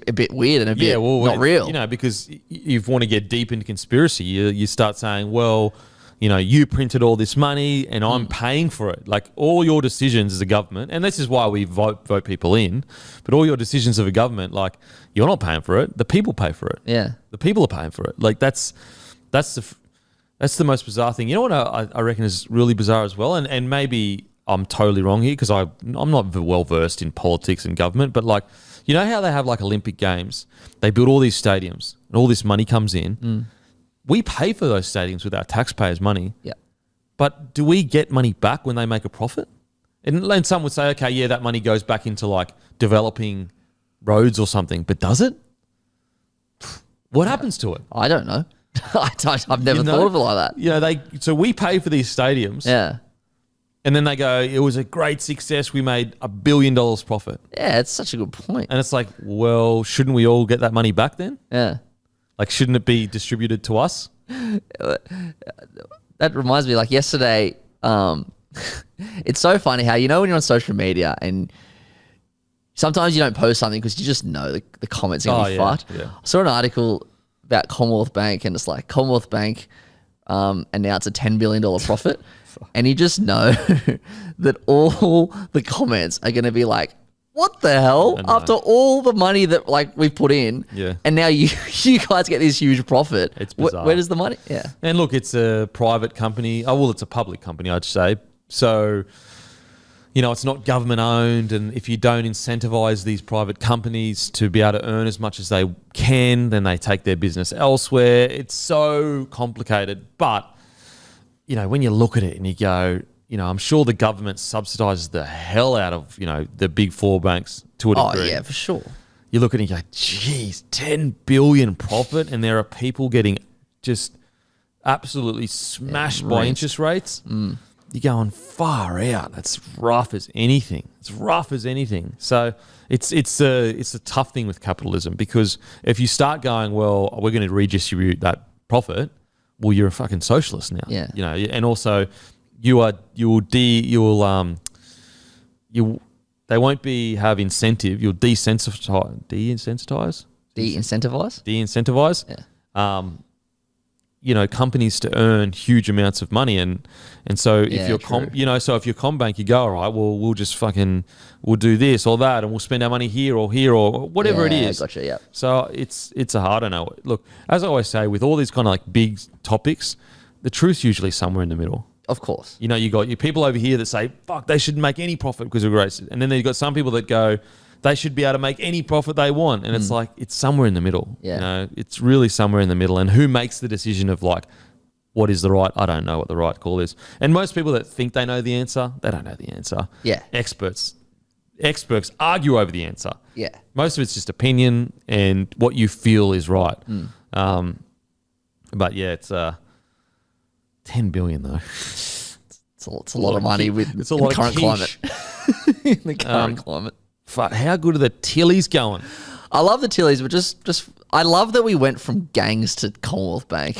a bit weird and a bit not real. Because you want to get deep into conspiracy. You start saying, well, you printed all this money and I'm paying for it. Like all your decisions as a government, and this is why we vote people in, but all your decisions of a government, like you're not paying for it. The people pay for it. Yeah. The people are paying for it. Like that's the most bizarre thing. You know what I reckon is really bizarre as well? And maybe I'm totally wrong here because I'm not well versed in politics and government, but like, you know how they have like Olympic Games? They build all these stadiums and all this money comes in. We pay for those stadiums with our taxpayers' money. Yeah. But do we get money back when they make a profit? And some would say, okay, yeah, that money goes back into like developing roads or something, but does it? What happens to it? I don't know. I've never thought of it like that. You know, so we pay for these stadiums. Yeah. And then they go, it was a great success. We made $1 billion profit. Yeah, it's such a good point. And it's like, well, shouldn't we all get that money back then? Yeah. Like, shouldn't it be distributed to us? That reminds me, like yesterday, it's so funny how, you know, when you're on social media and sometimes you don't post something because you just know the comments are going to be fucked. Yeah. I saw an article about Commonwealth Bank and it's like Commonwealth Bank announced a $10 billion profit. And you just know that all the comments are going to be like, what the hell? After all the money that like we put in, and now you guys get this huge profit. It's bizarre. Where does the money? Yeah. And look, it's a private company. Oh, well, it's a public company, I'd say. So, you know, it's not government owned. And if you don't incentivize these private companies to be able to earn as much as they can, then they take their business elsewhere. It's so complicated. But, you know, when you look at it and you go, you know, I'm sure the government subsidizes the hell out of, you know, the big four banks to a degree. Oh, yeah, for sure. You look at it and you go, geez, 10 billion profit, and there are people getting just absolutely smashed by interest rates. You're going far out. That's rough as anything. It's rough as anything. So it's a tough thing with capitalism, because if you start going, well, we're going to redistribute that profit, well, you're a fucking socialist now. Yeah. You know, and also they won't have incentive. You'll de-incentivize. Yeah. You know, companies to earn huge amounts of money, and so if you're so if you're Combank, you go, all right, well, we'll do this or that, and we'll spend our money here or whatever it is. Gotcha. Yeah. So it's I don't know. Look, as I always say, with all these kind of like big topics, the truth's usually somewhere in the middle. Of course. You know, you got your people over here that say, fuck, they shouldn't make any profit because of race. And then you've got some people that go, they should be able to make any profit they want. And it's like, it's somewhere in the middle. Yeah. You know, it's really somewhere in the middle. And who makes the decision of like, what is the right? I don't know what the right call is. And most people that think they know the answer, they don't know the answer. Yeah. Experts argue over the answer. Yeah. Most of it's just opinion and what you feel is right. But yeah, it's 10 billion though. It's a lot of money with it's a lot the current of climate. In the current climate. Fuck, how good are the Tillies going? I love the Tillies, but just I love that we went from gangs to Commonwealth Bank.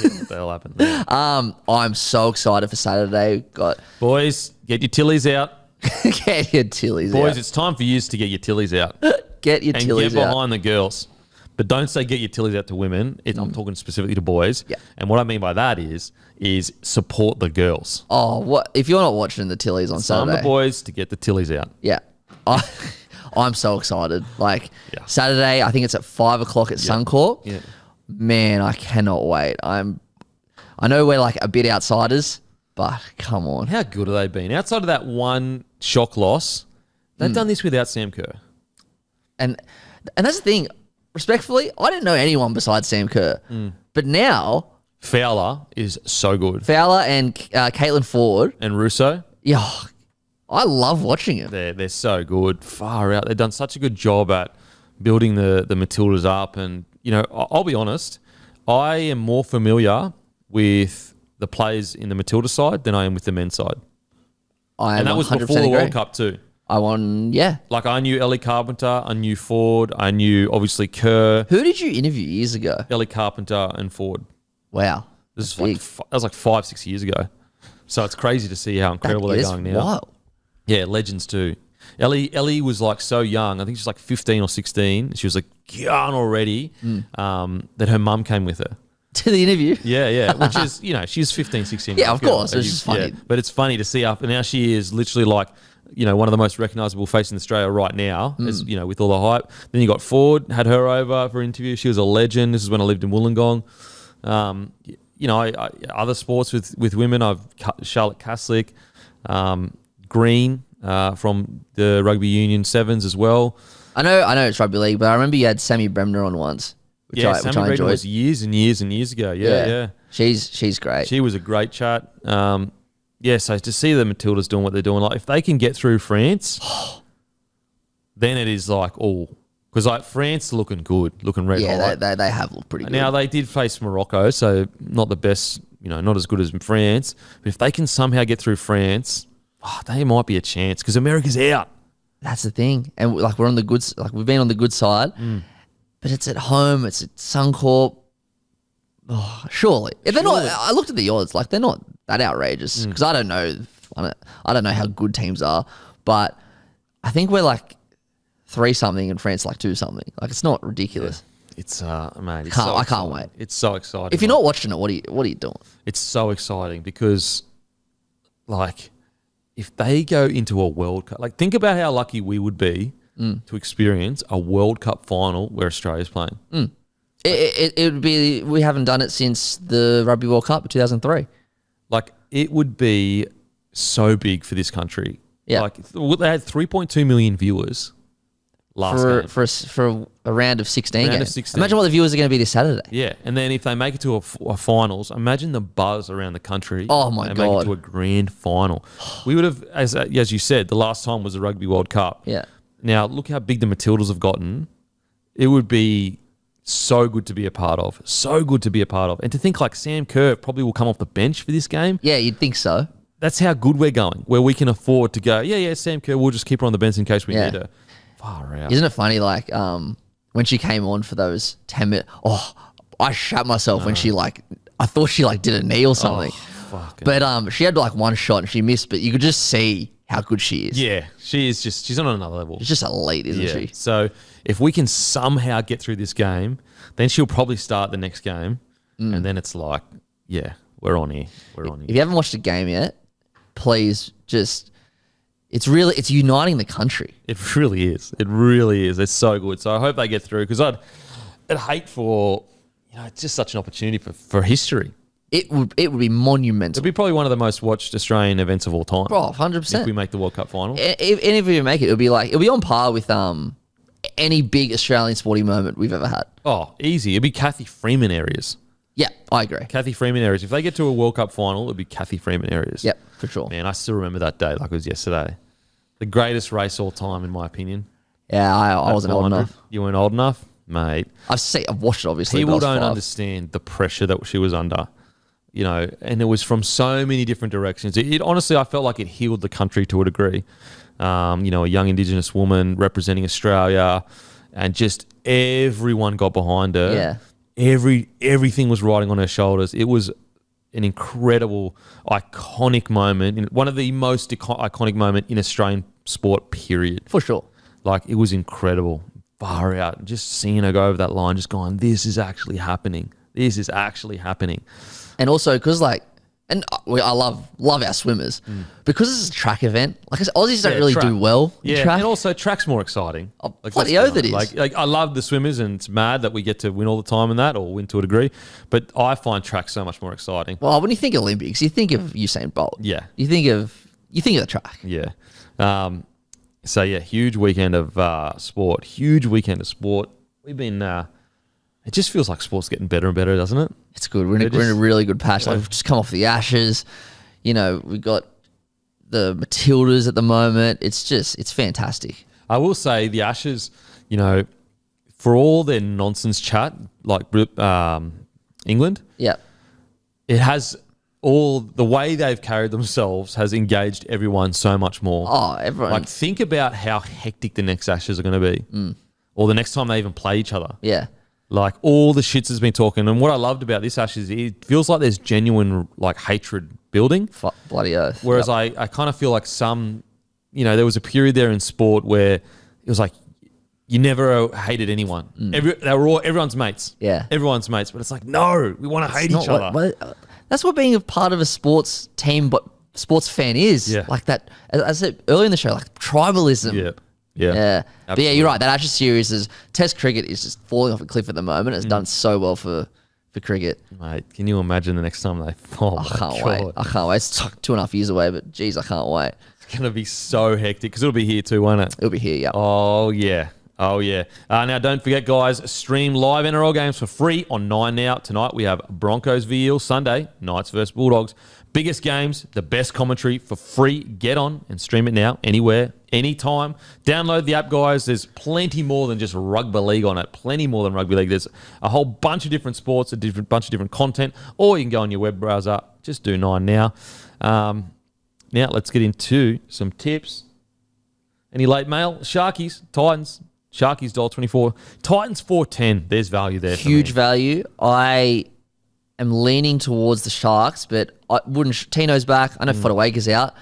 What the hell happened there? I'm so excited for Saturday. Boys, get your Tillies out. Get your Tillies out. Boys, it's time for you to get your Tillies out. Get your and Tillies get out. behind the girls. But don't say get your Tillies out to women. I'm talking specifically to boys. Yeah. And what I mean by that is support the girls. Oh, what if you're not watching the Tillies on Some Saturday? of the boys to get the Tillies out. Yeah. I'm so excited. Like Saturday, I think it's at 5 o'clock at Suncorp. Yeah. Man, I cannot wait. I know we're like a bit outsiders, but come on. How good have they been? Outside of that one shock loss, they've done this without Sam Kerr. And that's the thing. Respectfully, I didn't know anyone besides Sam Kerr. But now Fowler is so good. Fowler and Caitlin Ford. And Russo. Yeah, I love watching him. They're so good. Far out. They've done such a good job at building the Matildas up. And, you know, I'll be honest, I am more familiar with the players in the Matilda side than I am with the men's side. And that was before the World Cup too. Like I knew Ellie Carpenter, I knew Ford, I knew obviously Kerr. Who did you interview years ago? Ellie Carpenter and Ford. Wow. That was like 5-6 years ago. So it's crazy to see how incredible they're going now. Wild. Yeah, legends too. Ellie was like so young. I think she's like 15 or 16. She was like young already that her mum came with her. To the interview? Yeah. Which is, you know, she's 15, 16. Yeah, of course. It's just funny. Yeah. But it's funny to see her. And now she is literally like, you know, one of the most recognisable faces in Australia right now, as you know, with all the hype. Then you got Ford, had her over for an interview. She was a legend. This is when I lived in Wollongong. You know, other sports with women, Charlotte Caslick, Green from the rugby union sevens as well. I know it's rugby league, but I remember you had Sammy Bremner on once. Which I enjoyed. Was years and years and years ago. Yeah. She's great. She was a great chat. yeah, so to see the Matildas doing what they're doing, like if they can get through France, then it is like because like France looking good, looking red hot. Yeah, they have looked pretty good. Now they did face Morocco, so not the best, not as good as France. But if they can somehow get through France, they might be a chance because America's out. That's the thing, and like we're on the good, like we've been on the good side, but it's at home, it's at Suncorp. Oh, surely, if they're not, I looked at the odds, like they're not that outrageous because I don't know how good teams are, but I think we're like 3-something and France like 2-something. Like it's not ridiculous. Yeah. It's mate, I can't wait. It's so exciting. If you're not watching it, what are you doing? It's so exciting because, like, if they go into a World Cup, like think about how lucky we would be to experience a World Cup final where Australia's playing. It would be, we haven't done it since the Rugby World Cup in 2003. Like it would be so big for this country. Yeah. Like they had 3.2 million viewers last game. For a round of 16 Round of games. 16. Imagine what the viewers are going to be this Saturday. Yeah, and then if they make it to a finals, imagine the buzz around the country. Oh my they God. Make it to a grand final. We would have, as you said, the last time was the Rugby World Cup. Yeah. Now look how big the Matildas have gotten. It would be so good to be a part of. So good to be a part of. And to think like Sam Kerr probably will come off the bench for this game. Yeah, you'd think so. That's how good we're going, where we can afford to go, Sam Kerr, we'll just keep her on the bench in case we need her. Far out. Isn't it funny, like, when she came on for those 10 minutes, I shat myself when she, like, I thought she, like, did a knee or something. But she had, like, one shot and she missed, but you could just see how good she is. Yeah, she's on another level. She's just elite, isn't she? So if we can somehow get through this game, then she'll probably start the next game. And then it's like, we're on here. If you haven't watched the game yet, please just, it's uniting the country. It really is. It really is. It's so good. So I hope they get through because I'd hate for, it's just such an opportunity for history. It would be monumental. It'd be probably one of the most watched Australian events of all time. Bro, 100%. If we make the World Cup final. If we make it, it'll be on par with any big Australian sporting moment we've ever had. Oh, easy. It'd be Kathy Freeman areas. Yeah, I agree. Kathy Freeman areas. If they get to a World Cup final, it'd be Kathy Freeman areas. Yep, for sure. Man, I still remember that day like it was yesterday. The greatest race all time, in my opinion. Yeah, I wasn't old enough. You weren't old enough? Mate. I've watched it, obviously. People don't understand the pressure that she was under. And it was from so many different directions. It honestly, I felt like it healed the country to a degree. A young Indigenous woman representing Australia, and just everyone got behind her. Yeah. Everything was riding on her shoulders. It was an incredible, iconic moment. One of the most iconic moment in Australian sport, period. For sure. Like, it was incredible. Far out. Just seeing her go over that line, just going, this is actually happening. This is actually happening. And also, because I love our swimmers, because it's a track event. Like Aussies don't really do well in track. And also track's more exciting. Bloody oath it is. Like I love the swimmers, and it's mad that we get to win all the time in that, or win to a degree. But I find track so much more exciting. Well, when you think Olympics, you think of Usain Bolt. Yeah. You think of the track. Yeah. Huge weekend of sport. Huge weekend of sport. We've been. It just feels like sport's getting better and better, doesn't it? It's good. We're in a really good patch. Like, we've just come off the Ashes. We've got the Matildas at the moment. It's fantastic. I will say the Ashes, for all their nonsense chat, like England, it has all the way they've carried themselves has engaged everyone so much more. Oh, everyone. Like, think about how hectic the next Ashes are going to be, or the next time they even play each other. Yeah. Like, all the shits has been talking. And what I loved about this Ashes, it feels like there's genuine, hatred building. Bloody oath. Whereas I kind of feel like there was a period there in sport where it was like, you never hated anyone. Everyone's mates. Yeah. Everyone's mates. But it's like, no, we want to hate each other. That's what being a part of a sports team, but sports fan is. Yeah. Like that, as I said earlier in the show, like tribalism. Yeah. Yeah. But yeah, you're right. That Ashes series Test cricket is just falling off a cliff at the moment. It's done so well for cricket. Mate, can you imagine the next time they... Oh, I can't wait. I can't wait. It's 2.5 years away, but geez, I can't wait. It's going to be so hectic because it'll be here too, won't it? It'll be here, yeah. Oh, yeah. Oh, yeah. Now, don't forget, guys, stream live NRL games for free on 9 Now. Tonight, we have Broncos v Eels. Sunday, Knights versus Bulldogs. Biggest games, the best commentary for free. Get on and stream it now, anywhere, anytime. Download the app, guys. There's plenty more than just rugby league on it. Plenty more than rugby league. There's a whole bunch of different sports, bunch of different content, or you can go on your web browser. Just do 9 now. Now let's get into some tips. Any late mail? Sharkies, Titans. Sharkies $1.24. Titans $4.10. There's value there. Huge value. I am leaning towards the Sharks, but I wouldn't. Tino's back. I know Fodawaker's out.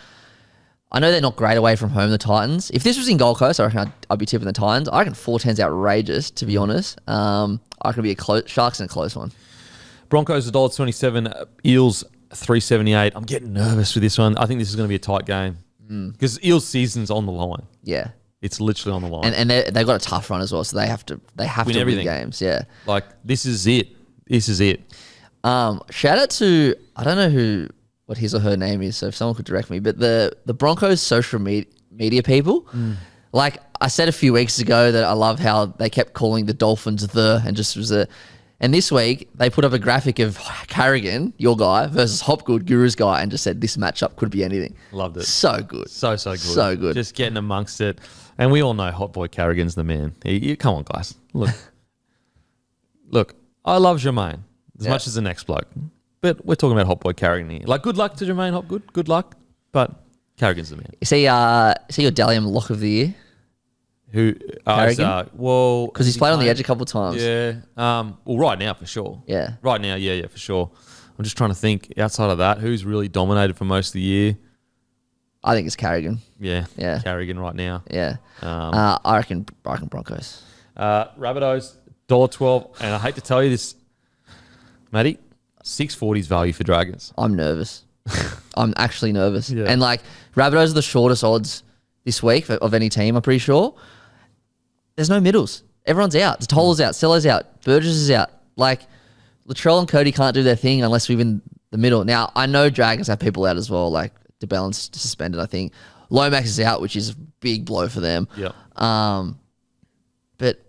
I know they're not great away from home, the Titans. If this was in Gold Coast, I reckon I'd be tipping the Titans. I reckon 4.10's outrageous, to be honest. I reckon it'd be Sharks in a close one. Broncos $1.27. Eels $3.78. I'm getting nervous with this one. I think this is going to be a tight game because Eels season's on the line. Yeah. It's literally on the line. And they've got a tough run as well, so they have to win everything. Games. Yeah. Like, this is it. This is it. Shout out to, I don't know what his or her name is, so if someone could direct me, but the Broncos social media people, like I said a few weeks ago that I love how they kept calling the Dolphins and just was and this week they put up a graphic of Carrigan, your guy, versus Hopgood, Guru's guy, and just said this matchup could be anything. Loved it. So good. So good. So good. Just getting amongst it. And we all know Hot Boy Carrigan's the man. Come on, guys. Look, I love Jermaine as much as the next bloke. But we're talking about Hot Boy Carrigan here. Like, good luck to Jermaine Hopgood. Good luck. But Carrigan's the man. Is he your Dalium lock of the year? Who? Carrigan? Well, because he's played on the edge a couple of times. Yeah. Well, right now for sure. Yeah. Right now, yeah, for sure. I'm just trying to think outside of that, who's really dominated for most of the year. I think it's Carrigan. Yeah. Yeah. Carrigan right now. Yeah. I reckon Broncos. Rabbitohs $1.12, and I hate to tell you this, Matty, 6.40's value for Dragons. I'm nervous. I'm actually nervous. Yeah. And like Rabbitohs are the shortest odds this week of any team, I'm pretty sure. There's no middles. Everyone's out. Toller's out. Sello's out. Burgess is out. Like Latrell and Cody can't do their thing unless we're in the middle. Now, I know Dragons have people out as well, like DeBellin's suspended, I think. Lomax is out, which is a big blow for them. Yeah. But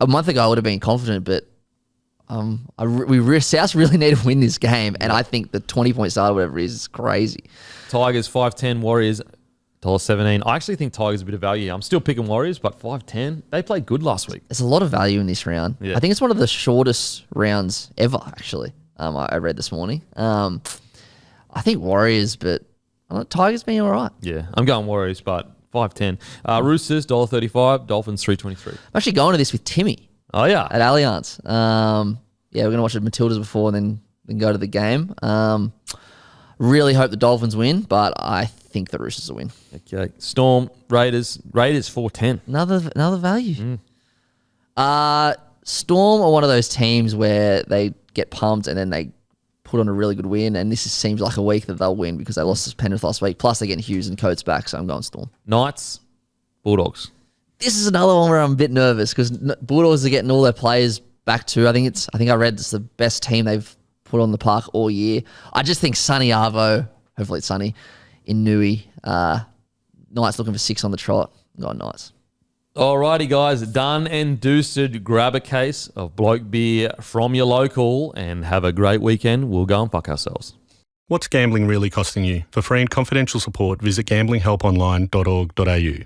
a month ago, I would have been confident, but South really need to win this game, and I think the 20-point start, whatever it is crazy. Tigers 5.10, Warriors $1.17. I actually think Tigers a bit of value. I'm still picking Warriors, but 5.10. They played good last week. There's a lot of value in this round. Yeah. I think it's one of the shortest rounds ever, actually. I read this morning. I think Warriors, but Tigers being all right. Yeah, I'm going Warriors, but 5.10. Roosters $1.35, Dolphins $3.23. I'm actually going to this with Timmy. Oh, yeah. At Allianz. We're going to watch the Matildas before and then go to the game. Really hope the Dolphins win, but I think the Roosters will win. Okay. Storm, Raiders 4.10. Another value. Storm are one of those teams where they get pumped and then they put on a really good win, and this seems like a week that they'll win because they lost to Penrith last week. Plus, they're getting Hughes and Coates back, so I'm going Storm. Knights, Bulldogs. This is another one where I'm a bit nervous because Bulldogs are getting all their players back too. I think I read it's the best team they've put on the park all year. I just think Sonny Arvo, hopefully it's Sonny, in Nui. Knights looking for 6 on the trot. I'm going Knights. Alrighty, guys, done and deuced. Grab a case of bloke beer from your local and have a great weekend. We'll go and fuck ourselves. What's gambling really costing you? For free and confidential support, visit gamblinghelponline.org.au.